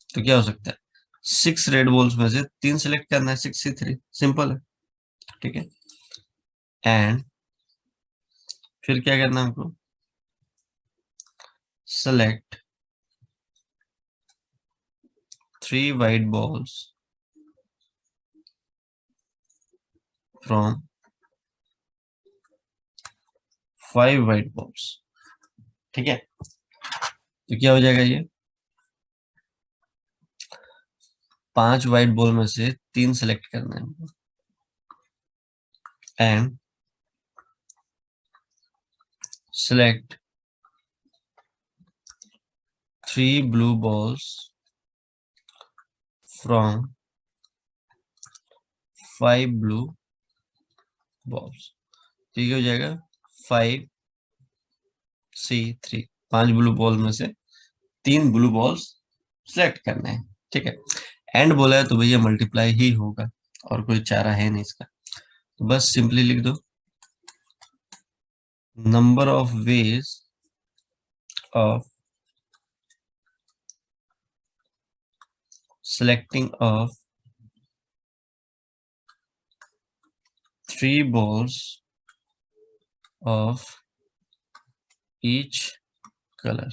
तो क्या हो सकता है, 6 red balls में से 3 सिलेक्ट करना है, 6C3 सिंपल है। ठीक है, एंड फिर क्या करना है हमको, select 3 white balls from 5 white balls। ठीक है, तो क्या हो जाएगा, ये 5 व्हाइट बॉल में से 3 सेलेक्ट करना है हमको, and select 3 blue balls from 5 blue balls। ठीक हो जाएगा 5C3। 5 ब्लू बॉल में से 3 ब्लू बॉल्स सेलेक्ट करने हैं, ठीक है। एंड बोला है तो भैया मल्टीप्लाई ही होगा, और कोई चारा है नहीं इसका। तो बस सिंपली लिख दो number of ways of selecting of 3 balls of each color।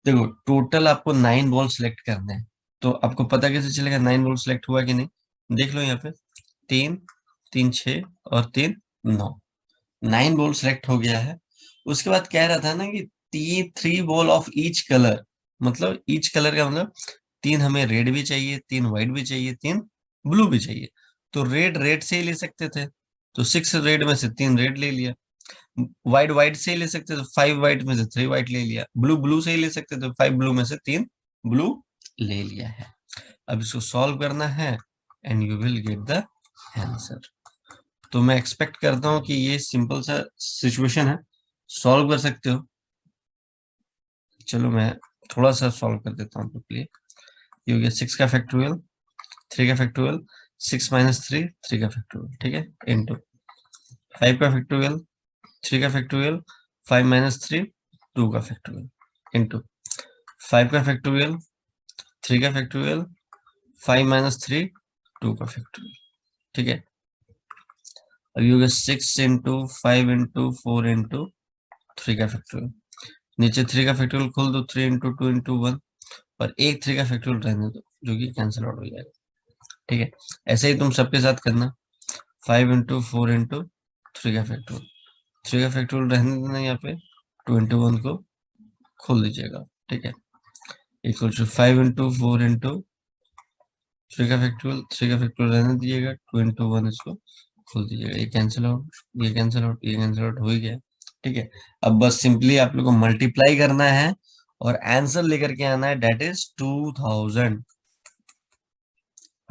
देखो टोटल आपको 9 बॉल सिलेक्ट करने हैं, तो आपको पता कैसे चलेगा 9 बॉल सिलेक्ट हुआ कि नहीं? देख लो यहाँ पे 3 3 6 और 3 9, 9 बॉल सिलेक्ट हो गया है। उसके बाद कह रहा था ना कि 3 बॉल ऑफ ईच कलर, मतलब ईच कलर का मतलब 3 हमें रेड भी चाहिए, 3 व्हाइट भी चाहिए, 3 ब्लू भी चाहिए। तो रेड रेड से ही ले सकते थे, तो 6 रेड में से 3 रेड ले लिया। व्हाइट व्हाइट से ही ले सकते थे, 5 व्हाइट में से 3 व्हाइट ले लिया। ब्लू ब्लू से ही ले सकते थे, 5 ब्लू में से 3 ब्लू ले लिया है। अब इसको सॉल्व करना है and you will get the answer. तो मैं एक्सपेक्ट करता हूं कि ये सिंपल सा सिचुएशन है, सॉल्व कर सकते हो। चलो मैं थोड़ा सा सॉल्व कर देता हूं आपके लिए। ये हो गया 6 का फैक्टोरियल, 3 का फैक्टोरियल, 6 माइनस 3 3 का फैक्टोरियल, ठीक है, इनटू 5 का फैक्टोरियल, 3 का फैक्टोरियल, 5 माइनस 3 2 का फैक्टोरियल, इनटू 5 का फैक्टोरियल, 3 का फैक्टोरियल, 5 माइनस 3 2 का फैक्टोरियल, ठीक है। अब ये हो गया 6 इंटू 5 इंटू 4 इंटू 3 का फैक्टोरियल। नीचे 3 का फैक्टोरियल खोल दो, 3 इंटू 2 इंटू 1, और एक 3 का फैक्टोरियल रहने दो जो कि कैंसिल आउट हो जाएगा, ठीक है। ऐसे ही तुम सबके साथ करना, 5 इंटू 4 इंटू 3 का फैक्टोरियल, 3 का फैक्टोरियल रहने देना यहाँ पे, 2 इंटू 1 को खोल दीजिएगा, ठीक है, इक्वल टू 5 इंटू 4 इंटू 3 का फैक्टोरियल, 3 का फैक्टोरियल रहने दीजिएगा, 2 इंटू 1 इसको खोल दीजिएगा। ये कैंसिल आउट, ये कैंसिल आउट, ये कैंसिल आउट हो ही गया, ठीक है। अब बस सिंपली आप लोग को मल्टीप्लाई करना है और आंसर लेकर के आना है, डेट इज 2000।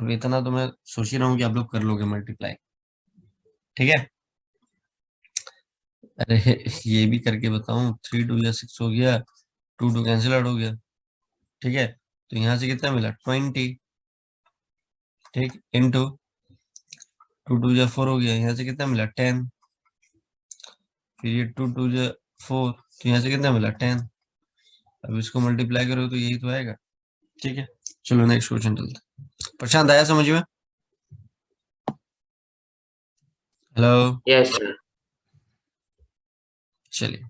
अब इतना तो मैं सोच ही रहा हूँ कि आप लोग कर लोगे मल्टीप्लाई, ठीक है। अरे ये भी करके बताऊं, 3 2 या 6 हो गया, 2 2 कैंसिल आउट हो गया, ठीक है। तो यहाँ से कितना मिला 20, ठीक, इंटू 2 2 या 4 हो गया, यहाँ से कितना मिला 10, फिर ये 2 2 या 4, तो यहाँ से कितना मिला 10। अब इसको मल्टीप्लाई करो तो यही तो आएगा, ठीक है। चलो नेक्स्ट क्वेश्चन चलते हैं। प्रशांत आया समझ में? Hello, yes sir. चलिए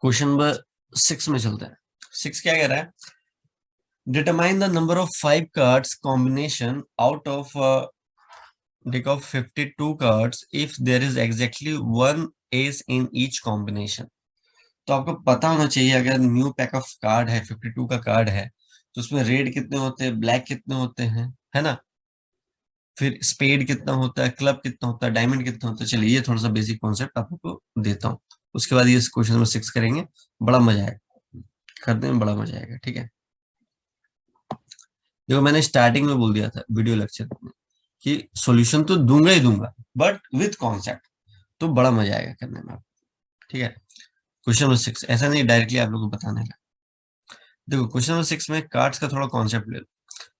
क्वेश्चन नंबर 6 में चलते हैं। 6 क्या कह रहा है? Determine the number of 5 cards combination out of deck of 52 cards if there is exactly one ace in each combination। तो आपको पता होना चाहिए, अगर न्यू पैक ऑफ कार्ड है, 52 का कार्ड है, तो उसमें रेड कितने होते हैं, ब्लैक कितने होते हैं, है ना, फिर स्पेड कितना होता है, क्लब कितना होता है, डायमंड कितना होता है। चलिए ये थोड़ा सा बेसिक कॉन्सेप्ट आपको देता हूँ, उसके बाद ये क्वेश्चन नंबर 6 करेंगे, बड़ा मजा आएगा, करने में बड़ा मजा आएगा, ठीक है। देखो मैंने स्टार्टिंग में बोल दिया था वीडियो लेक्चर में कि सॉल्यूशन तो दूंगा ही दूंगा, बट विथ कॉन्सेप्ट, तो बड़ा मजा आएगा करने में, ठीक है। क्वेश्चन नंबर 6 ऐसा नहीं डायरेक्टली आप लोगों को बताने का। देखो क्वेश्चन नंबर 6 में कार्ड्स का थोड़ा कॉन्सेप्ट ले लो।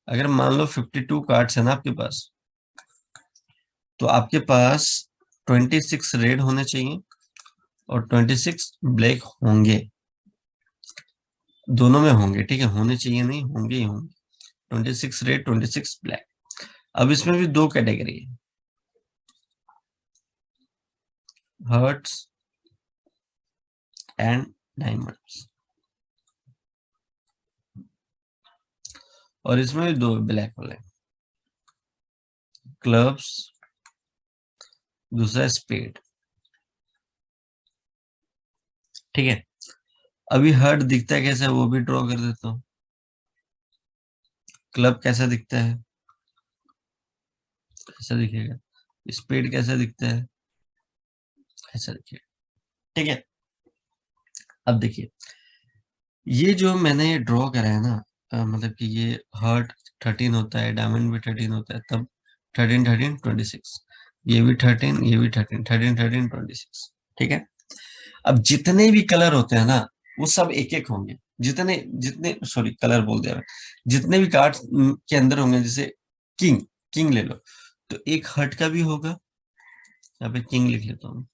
अगर मान लो 52 कार्ड्स है ना आपके पास, तो आपके पास 26 रेड होने चाहिए और 26 ब्लैक होंगे, दोनों में होंगे, ठीक है, होने चाहिए नहीं, होंगे ही होंगे। 26 रेड, 26 ब्लैक। अब इसमें भी दो कैटेगरी है, हर्ट्स एंड डायमंड्स, और इसमें भी दो ब्लैक वाले, क्लब्स, दूसरा स्पेड, ठीक है। अभी हर्ट दिखता है कैसा, वो भी ड्रॉ कर देता हूँ। क्लब कैसा दिखता है, ऐसा दिखेगा। स्पेड कैसा दिखता है, ऐसा दिखेगा, ठीक है। अब देखिए ये जो मैंने ड्रॉ करा है ना, मतलब कि ये हर्ट 13 होता है, डायमंड भी 13 होता है, तब 13 13 26, ये भी 13, ये भी 13 13 13 26, ठीक है। अब जितने भी कलर होते हैं ना वो सब एक एक होंगे, जितने जितने सॉरी कलर बोल दिया मैं, जितने भी कार्ड्स के अंदर होंगे, जैसे किंग, किंग ले लो तो एक हर्ट का भी होगा, यहाँ पे किंग लिख लेता हूँ,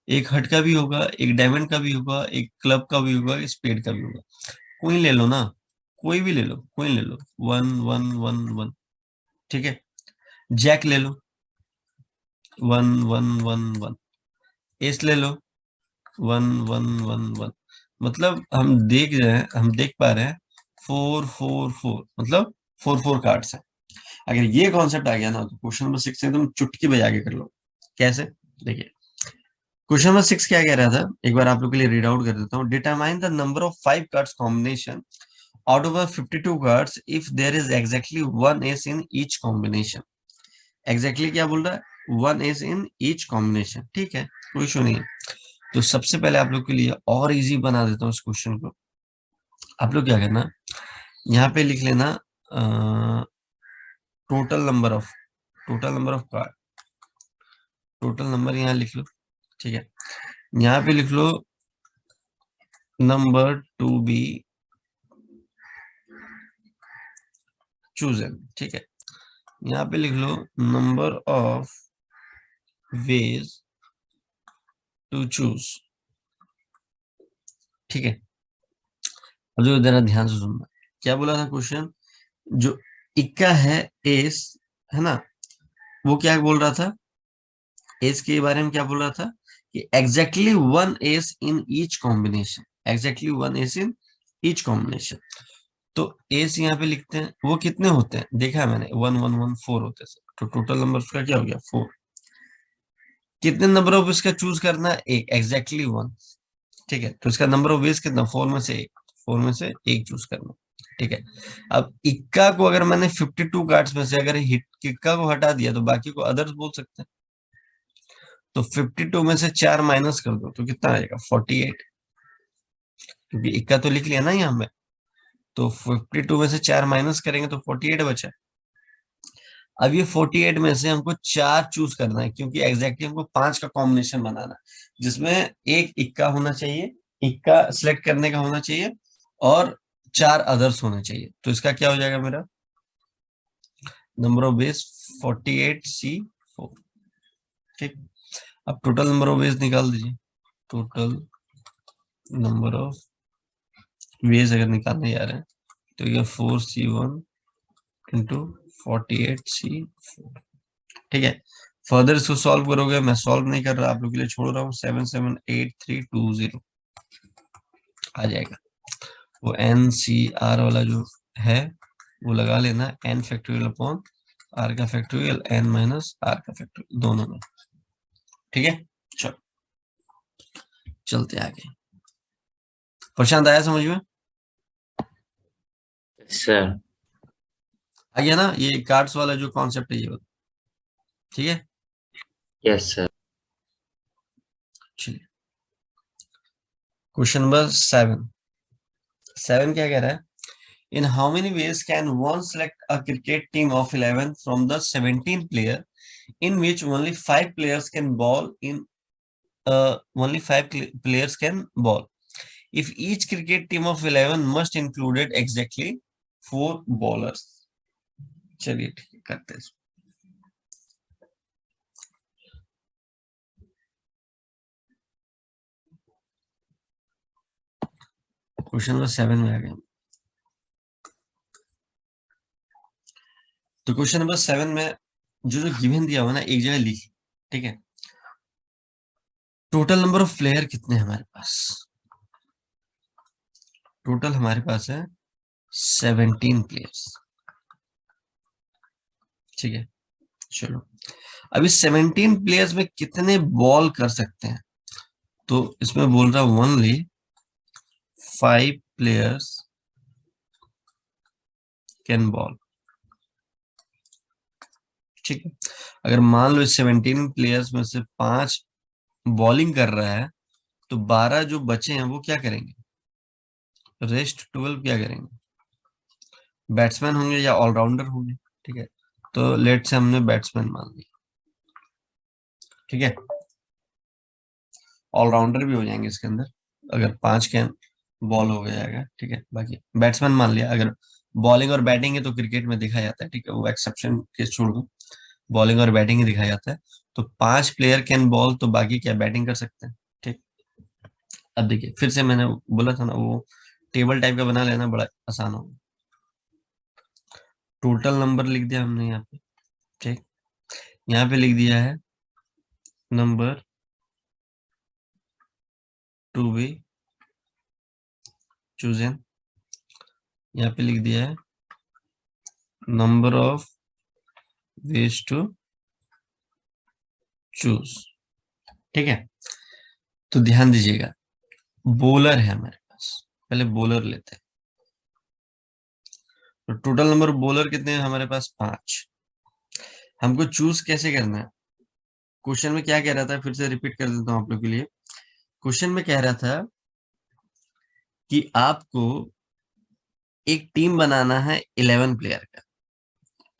एक हर्ट का भी होगा, एक डायमंड का भी होगा, एक क्लब का भी होगा, एक स्पेड का भी होगा। क्वीन ले लो ना, कोई भी ले लो, क्वीन ले लो, 1 1 1 1, ठीक है। जैक ले लो, 1 1 1 1। एस ले लो, 1 1 1 1। मतलब हम देख रहे हैं, हम देख पा रहे हैं 4 4 4, मतलब 4 4 कार्ड्स हैं। अगर ये कॉन्सेप्ट आ गया ना तो क्वेश्चन नंबर 6 एकदम चुटकी बजा के कर लो। कैसे, देखिए क्वेश्चन नंबर 6 क्या कह रहा था, एक बार आप लोग के लिए रीड आउट कर देता हूँ। Determine the number of 5 cards combination out of the 52 cards if there is exactly one ace in each combination। exactly क्या बोल रहा है, one ace in each combination, ठीक है, कोई इशू नहीं है। तो सबसे पहले आप लोग के लिए और इजी बना देता हूँ इस क्वेश्चन को। आप लोग क्या करना, यहाँ पे लिख लेना total number of card, total number यहाँ लिख लो, ठीक है। यहाँ पे लिख लो नंबर टू बी चूजन, ठीक है। यहाँ पे लिख लो number of ways to choose, ठीक है। अब जो जरा ध्यान से सुनना, क्या बोला था क्वेश्चन, जो इक्का है एस, है ना, वो क्या बोल रहा था, एस के बारे में क्या बोल रहा था कि exactly one S in each combination, exactly one S in each combination. तो एस यहाँ पे लिखते हैं, वो कितने होते हैं देखा मैंने, 1 1 1 4 होते हैं, तो टोटल नंबर उसका क्या हो गया 4। कितने नंबर ऑफ इसका चूज करना है, एक, एग्जैक्टली वन, ठीक है। तो इसका नंबर ऑफ वेज कितना, 4 में से एक, 4 में से एक चूज करना, ठीक है। अब इक्का को अगर मैंने 52 कार्ड्स में से अगर हिट इक्का को हटा दिया तो बाकी को अदर्स बोल सकते हैं। तो 52 में से 4 माइनस कर दो तो कितना आएगा 48, क्योंकि इक्का तो लिख लिया ना यहाँ में। तो 52 में से 4 माइनस करेंगे तो 48 बचा। अब ये 48 में से हमको 4 चूज करना है, क्योंकि एग्जैक्टली हमको 5 का कॉम्बिनेशन बनाना है, जिसमें एक इक्का होना चाहिए, इक्का सिलेक्ट करने का होना चाहिए, और 4 अदर्स होने चाहिए। तो इसका क्या हो जाएगा मेरा नंबर ऑफ वेज 48C4, ठीक। अब टोटल नंबर ऑफ वेज निकाल दीजिए, टोटल नंबर ऑफ वेज अगर निकालने जा रहे हैं तो ये 4C1 इंटू 48C4, ठीक है। फर्दर इसको सॉल्व करोगे, मैं सॉल्व नहीं कर रहा, आप लोग के लिए छोड़ रहा हूँ, 778320 आ जाएगा। वो NCR वाला जो है वो लगा लेना, n फैक्टोरियल अपॉन r का फैक्टोरियल, n माइनस r का फैक्टोरियल, दोनों में, ठीक है। चलो चलते आगे। प्रशांत आया समझ में, सर। आ गया ना, ये कार्ड्स वाला जो कॉन्सेप्ट है ये, ठीक है। Yes sir. चलिए क्वेश्चन नंबर 7 क्या कह रहा है, in how many ways can one select a cricket team of 11 from the 17 player in which only 5 players can bowl in only 5 players can bowl if each cricket team of 11 must included exactly 4 bowlers। चलिए ठीक है, करते हैं। क्वेश्चन नंबर 7 में आ गए। तो क्वेश्चन नंबर 7 में जो जो गिवन दिया हुआ ना एक जगह लिख, ठीक है। टोटल नंबर ऑफ प्लेयर कितने हैं हमारे पास, टोटल हमारे पास है 17 प्लेयर्स, ठीक है। चलो अभी 17 प्लेयर्स में कितने बॉल कर सकते हैं, तो इसमें बोल रहा हूं ओनली 5 प्लेयर्स कैन बॉल, ठीक है। अगर मान लो 17 प्लेयर्स में से 5 बॉलिंग कर रहा है तो 12 जो बचे हैं वो क्या करेंगे, रेस्ट 12 क्या करेंगे, बैट्समैन होंगे या ऑलराउंडर होंगे, ठीक है। तो लेट से हमने बैट्समैन मान लिया, ठीक है। ऑलराउंडर भी हो जाएंगे इसके अंदर, अगर 5 कैन बॉल हो जाएगा, ठीक है। बाकी बैट्समैन मान लिया, अगर बॉलिंग और बैटिंग है तो क्रिकेट में दिखाया जाता है, ठीक है, वो एक्सेप्शन केस छोड़ दो, बॉलिंग और बैटिंग ही दिखाया जाता है। तो 5 प्लेयर कैन बॉल, तो बाकी क्या बैटिंग कर सकते हैं, ठीक। अब देखिए फिर से मैंने बोला था ना, वो टेबल टाइप का बना लेना, बड़ा आसान होगा। टोटल नंबर लिख दिया हमने यहाँ पे, ठीक। यहाँ पे लिख दिया है नंबर टू बी चूजन, यहाँ पे लिख दिया है number of ways to choose, ठीक है। तो ध्यान दीजिएगा, बॉलर है हमारे पास, पहले बॉलर लेते हैं। तो टोटल नंबर बॉलर कितने हैं हमारे पास, 5। हमको चूज कैसे करना है, क्वेश्चन में क्या कह रहा था, फिर से रिपीट कर देता हूँ आप लोग के लिए। क्वेश्चन में कह रहा था कि आपको एक टीम बनाना है 11 प्लेयर का,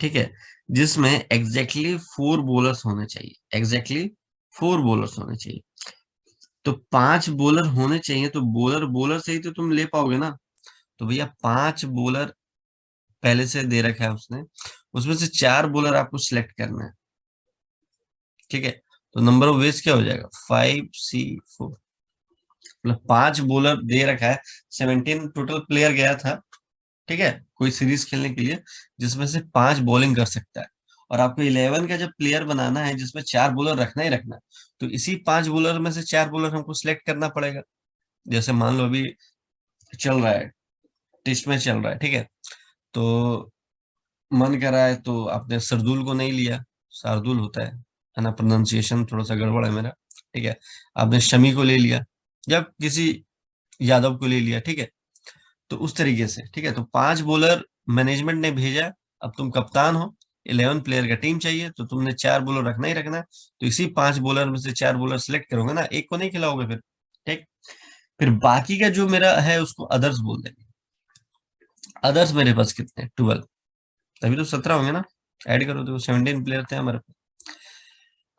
ठीक है, जिसमें एग्जैक्टली 4 बॉलर्स होने चाहिए, एग्जैक्टली 4 बॉलर्स होने चाहिए। तो 5 बॉलर होने चाहिए, तो बॉलर बॉलर से ही तो तुम ले पाओगे ना। तो भैया 5 बॉलर पहले से दे रखा है उसने, उसमें से 4 बॉलर आपको सिलेक्ट करना है, ठीक है। तो नंबर ऑफ वेज क्या हो जाएगा, 5C4, मतलब 5 बॉलर दे रखा है, 17 टोटल प्लेयर गया था, ठीक है, कोई सीरीज खेलने के लिए, जिसमें से 5 बॉलिंग कर सकता है। और आपको 11 का जब प्लेयर बनाना है जिसमें 4 बॉलर रखना ही रखना है, तो इसी 5 बॉलर में से 4 बॉलर हमको सिलेक्ट करना पड़ेगा। जैसे मान लो अभी चल रहा है, टेस्ट में चल रहा है, ठीक है, तो मन कर रहा है तो आपने सरदुल को नहीं लिया, शार्दुल होता है ना, प्रोनाउंसिएशन थोड़ा सा गड़बड़ है मेरा, ठीक है। आपने शमी को ले लिया, या किसी यादव को ले लिया, ठीक है। तो उस तरीके से, ठीक है, तो 5 बॉलर मैनेजमेंट ने भेजा, अब तुम कप्तान हो, 11 प्लेयर का टीम चाहिए, तो तुमने 4 बॉलर रखना ही रखना है। तो इसी 5 बॉलर में से 4 बॉलर सिलेक्ट करोगे ना, एक को नहीं खिलाओगे फिर, ठीक। फिर बाकी का जो मेरा है उसको अदर्स बोल देंगे। अदर्स मेरे पास कितने, 12, तभी तो 17 होंगे ना, ऐड करो तो 17 प्लेयर थे हमारे पास।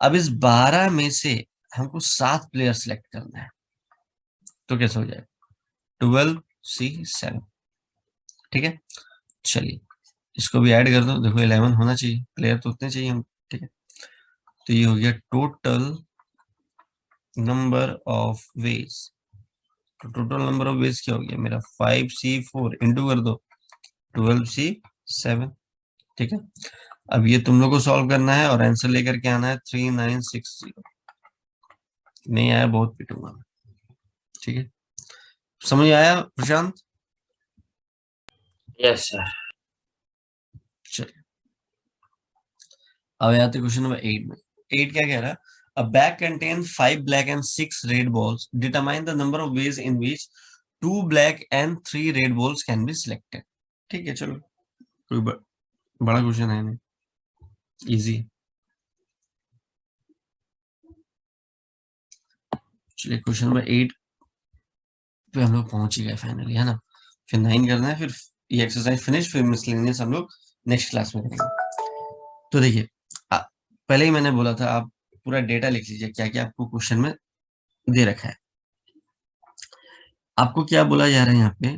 अब इस 12 में से हमको 7 प्लेयर सिलेक्ट करना है, तो कैसे हो जाएगा, 12C7, ठीक है। चलिए इसको भी ऐड कर दो, देखो 11 होना चाहिए, प्लेयर तो उतने चाहिए हम, ठीक है। तो ये हो गया टोटल नंबर ऑफ वेज। तो टोटल नंबर ऑफ वेज क्या हो गया मेरा, 5C4 इंटू कर दो 12C7, ठीक है। अब ये तुम लोग को सॉल्व करना है और आंसर लेकर के आना है 3960। नहीं आया बहुत पिटूंगा मैं, ठीक है। समझ आया प्रशांत, यस सर। चलिए अब आते क्वेश्चन नंबर 8 में। 8 क्या कह रहा है, अ bag contain 5 black and 6 red balls, determine the number of ways in which 2 black and 3 red balls can be selected, ठीक है। चलो कोई बड़ा क्वेश्चन है नहीं, इजी। चलिए क्वेश्चन नंबर 8 पे हम लोग पहुंच ही गए फाइनली, है ना। फिर 9 करना है, फिर ये एक्सरसाइज फिनिश, फिर मिसलेनियस हम लोग नेक्स्ट क्लास में करेंगे। तो देखिए पहले ही मैंने बोला था, आप पूरा डेटा लिख लीजिए, क्या क्या आपको क्वेश्चन में दे रखा है। आपको क्या बोला जा रहा है यहाँ पे,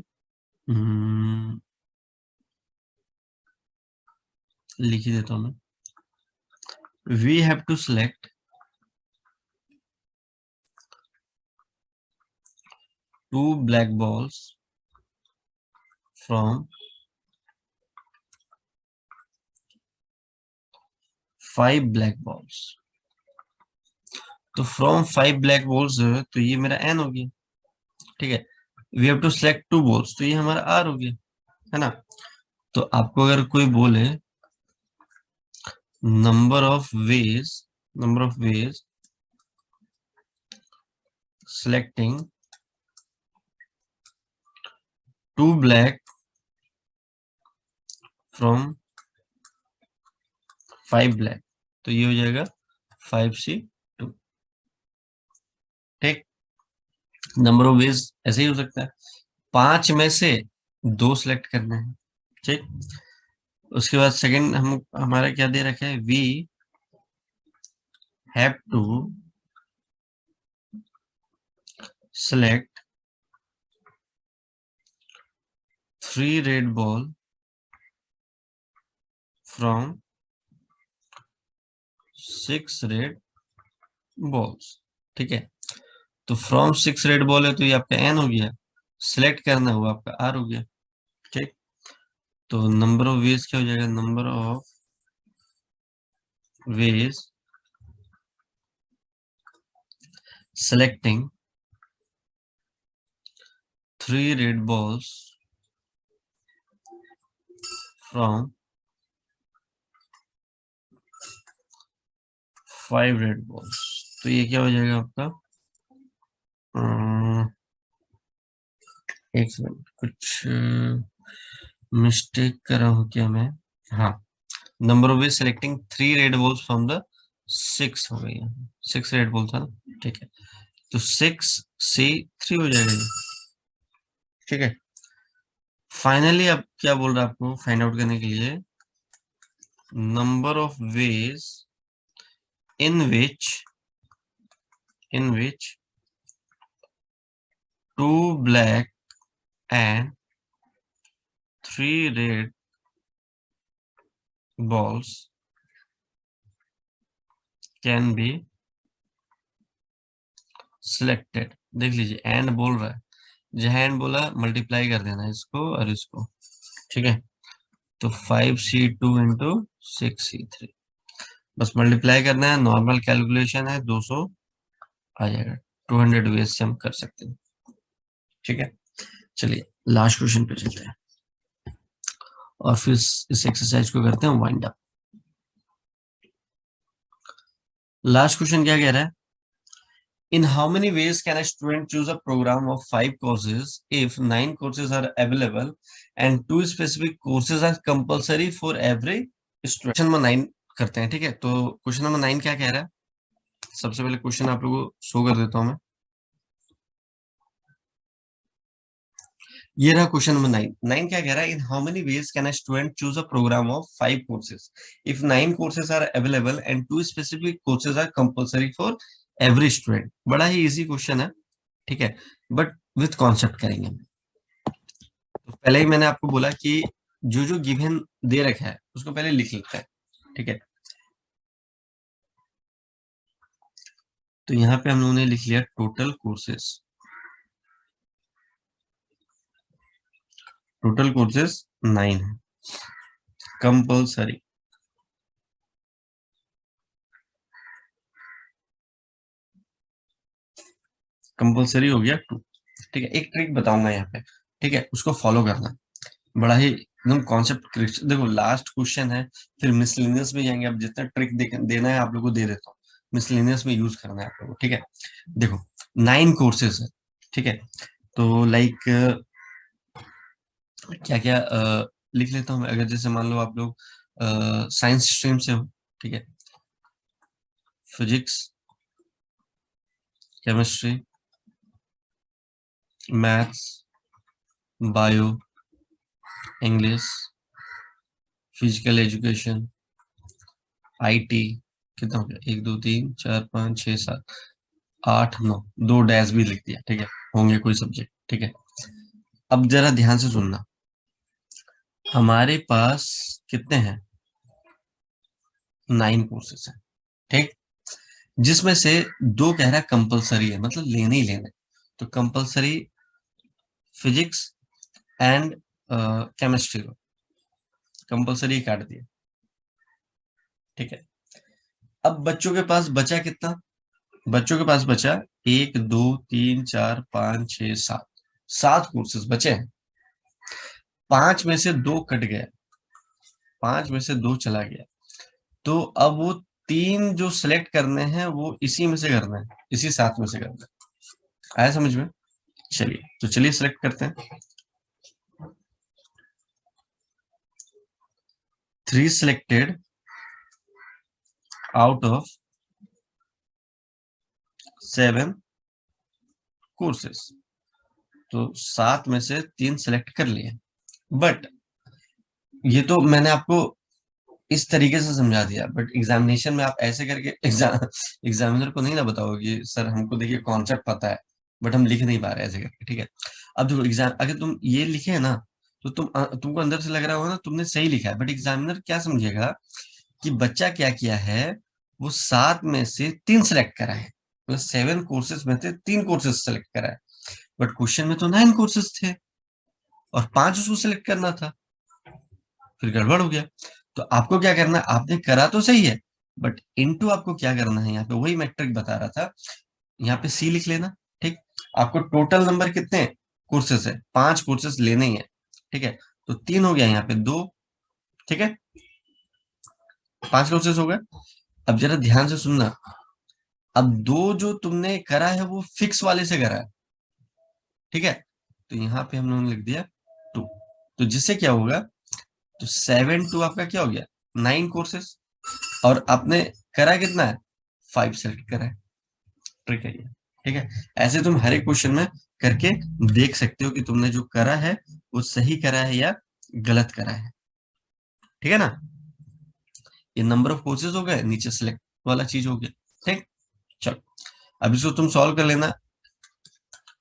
लिख ही देता हूँ मैं, we have to select 2 black balls from 5 black balls. तो फ्रॉम 5 ब्लैक बॉल्स तो ये मेरा एन हो गया, ठीक है। We have to select 2 balls, तो ये हमारा आर हो गया, है ना। तो आपको अगर कोई बोले number of veg selecting 2 black from 5 black, तो ये हो जाएगा 5C2, ठीक। नंबर ऑफ वेज ऐसे ही हो सकता है, 5 में से 2 सिलेक्ट करना है, ठीक। उसके बाद सेकंड हम हमारा क्या दे रखा है, we have to select 3 red ball from 6 red balls। ठीक है, तो फ्रॉम 6 रेड बॉल है तो ये आपका एन हो गया, सिलेक्ट करना हुआ आपका आर हो गया। ठीक, तो नंबर ऑफ वेज क्या हो जाएगा, number of veg selecting 3 red balls from 5 red balls। तो ये क्या हो जाएगा आपका, एक सेकंड, कुछ मिस्टेक कर रहा हूँ क्या मैं, हाँ, number of veg selecting 3 red balls from the 6 हो गई, 6 रेड बॉल था ना। ठीक है, तो 6C3 हो जाएगा ये। ठीक है, फाइनली अब क्या बोल रहा है आपको फाइंड आउट करने के लिए, number of veg in which 2 black and 3 red balls can be selected। देख लीजिए एंड बोल रहा है, जहां एंड बोला मल्टीप्लाई कर देना इसको और इसको। ठीक है, तो 5C2 इंटू 6C3, बस मल्टीप्लाई करना है, नॉर्मल कैलकुलेशन है, 200 आ जाएगा। 200 वेज से हम कर सकते हैं। ठीक है, चलिए लास्ट क्वेश्चन पे चलते हैं और फिर इस एक्सरसाइज को करते हैं वाइंड अप। लास्ट क्वेश्चन क्या कह रहा है, in how many ways can a student choose a program of 5 courses if 9 courses are available and 2 specific courses are compulsory for every student। Question number 9 करते हैं। ठीक है, तो क्वेश्चन नंबर 9 क्या कह रहा है, सबसे पहले क्वेश्चन आप लोगों को शो कर देता हूं मैं। ये रहा क्वेश्चन नंबर 9। 9 क्या कह रहा है, in how many ways can a student choose a program of 5 courses if 9 courses are available and 2 specific courses are compulsory for every student. बड़ा ही इजी क्वेश्चन है। ठीक है, बट विथ कॉन्सेप्ट करेंगे। तो पहले ही मैंने आपको बोला कि जो जो गिवन दे रखा है उसको पहले लिख लेते हैं। ठीक है, तो यहाँ पे हम लोगों ने लिख लिया टोटल कोर्सेज। टोटल कोर्सेज 9 है, कंपल्सरी कंपल्सरी हो गया 2। ठीक है, एक ट्रिक बताऊंगा यहाँ पे, ठीक है, उसको फॉलो करना, बड़ा ही एकदम कॉन्सेप्ट। देखो लास्ट क्वेश्चन है, फिर मिसलिनियस में जाएंगे। अब जितना ट्रिक देना है आप लोगों को दे देता हूँ, मिसलिनियस में यूज करना है आप लोगों को। ठीक है, देखो 9 कोर्सेज है। ठीक है, तो लाइक क्या क्या लिख लेता हूँ मैं। अगर जैसे मान लो आप लोग साइंस स्ट्रीम से हो, ठीक है, physics, chemistry, maths, bio, English, physical education, IT, कितना हो गया, 1 2 3 4 5 6 7 8 9, 2 डैश भी लिख दिया। ठीक है, होंगे कोई सब्जेक्ट। ठीक है, अब जरा ध्यान से सुनना, हमारे पास कितने हैं, 9 कोर्सेस हैं। ठीक, जिसमें से 2 कह रहा है कंपलसरी है, मतलब लेने ही लेने। तो कंपलसरी फिजिक्स एंड केमिस्ट्री को कंपलसरी काट दिया। ठीक है, अब बच्चों के पास बचा कितना, बच्चों के पास बचा 1 2 3 4 5 6 7, 7 कोर्सेज बचे हैं। 5 में से 2 कट गए, 5 में से 2 चला गया, तो अब वो 3 जो सिलेक्ट करने हैं वो इसी में से करना है, इसी 7 में से करना है। आया समझ में? चलिए, तो चलिए सिलेक्ट करते हैं। 3 selected out of 7 courses, तो 7 में से 3 सेलेक्ट कर लिए। बट ये तो मैंने आपको इस तरीके से समझा दिया, बट एग्जामिनेशन में आप ऐसे करके एग्जामिनर को नहीं ना बताओगे सर हमको देखिए कॉन्सेप्ट पता है, बट हम लिख नहीं पा रहे ऐसे करके, ठीक है। अब देखो एग्जाम, अगर तुम ये लिखे है ना, तो तुमको अंदर से लग रहा होगा ना तुमने सही लिखा है, बट एग्जामिनर क्या समझेगा कि बच्चा क्या किया है, वो 7 में से 3 सेलेक्ट करा है, मतलब 7 कोर्सेज में से 3 कोर्सेज सेलेक्ट करा है, बट क्वेश्चन में तो 9 कोर्सेज थे और 5 उसको सिलेक्ट करना था, फिर गड़बड़ हो गया। तो आपको क्या करना है, आपने करा तो सही है, बट इनटू आपको क्या करना है, यहाँ पे वही मैट्रिक बता रहा था, यहाँ पे सी लिख लेना, ठीक। आपको टोटल नंबर कितने कोर्सेस है, 5 कोर्सेस लेने ही है, ठीक है। तो 3 हो गया, यहाँ पे 2, ठीक है, 5 कोर्सेस हो गए। अब जरा ध्यान से सुनना, अब 2 जो तुमने करा है वो फिक्स वाले से करा है, ठीक है। तो यहाँ पे हम लोगों ने लिख दिया 2, तो जिससे क्या होगा, तो 7 2 आपका क्या हो गया, 9 कोर्सेस, और आपने करा कितना है, 5 सेलेक्ट करा है, ट्रिक है ये, ठीक है। ऐसे तुम हर एक क्वेश्चन में करके देख सकते हो कि तुमने जो करा है वो सही करा है या गलत करा है, ठीक है ना। ये नंबर ऑफ कोर्सेज हो गए, नीचे सिलेक्ट वाला चीज हो गया, ठीक। चलो अब इसको तुम सॉल्व कर लेना,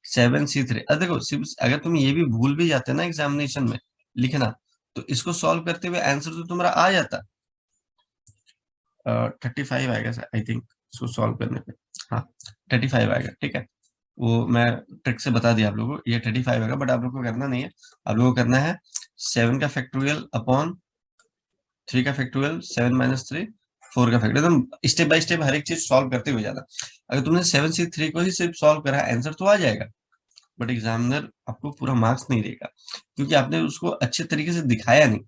7C3। देखो अगर तुम ये भी भूल भी जाते ना एग्जामिनेशन में लिखना, तो इसको सॉल्व करते हुए आंसर तो तुम्हारा आ जाता, 35 आएगा आई थिंक इसको सॉल्व करने पे, हाँ 35 आएगा, ठीक है। वो मैं ट्रिक से बता दिया आप लोगों को, ये 35 आएगा, बट आप लोगों को करना नहीं है, आप लोगों को करना है 7 का फैक्टोरियल अपॉन 3 का फैक्टोरियल, 7 - 3 4 का फैक्टोरियल, एकदम स्टेप बाय स्टेप हर एक चीज सॉल्व करते हुए जाना। अगर तुमने 7C3 को ही सिर्फ सॉल्व करा, आंसर तो आ जाएगा, बट एग्जामिनर आपको पूरा मार्क्स नहीं देगा, क्योंकि आपने उसको अच्छे तरीके से दिखाया नहीं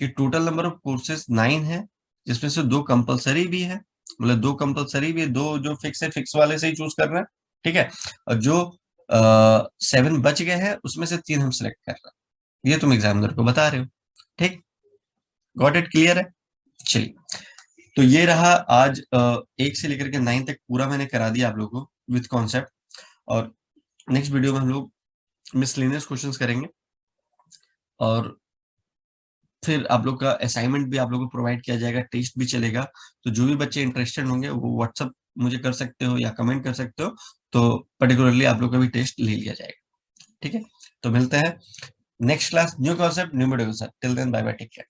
कि टोटल नंबर ऑफ कोर्सेज 9 है, जिसमें से 2 कंपलसरी भी है, मतलब 2 कंपलसरी भी है, 2 जो फिक्स है, फिक्स वाले से ही चूज करना है, ठीक है। और जो 7 बच गए हैं उसमें से 3 हम सिलेक्ट कर रहे हैं, ये तुम एग्जामिनर को बता रहे हो, ठीक। गॉट इट, क्लियर है। चलिए, तो ये रहा आज 1 से लेकर के 9 तक पूरा मैंने करा दिया आप लोगों को विथ कॉन्सेप्ट, और नेक्स्ट वीडियो में हम लोग मिसलेनियस क्वेश्चंस करेंगे, और फिर आप लोग का असाइनमेंट भी आप लोगों को प्रोवाइड किया जाएगा, टेस्ट भी चलेगा। तो जो भी बच्चे इंटरेस्टेड होंगे वो व्हाट्सअप मुझे कर सकते हो या कमेंट कर सकते हो, तो पर्टिकुलरली आप लोग का भी टेस्ट ले लिया जाएगा, ठीक है। तो मिलते हैं next class, new concept new video के साथ, till then bye bye, take care.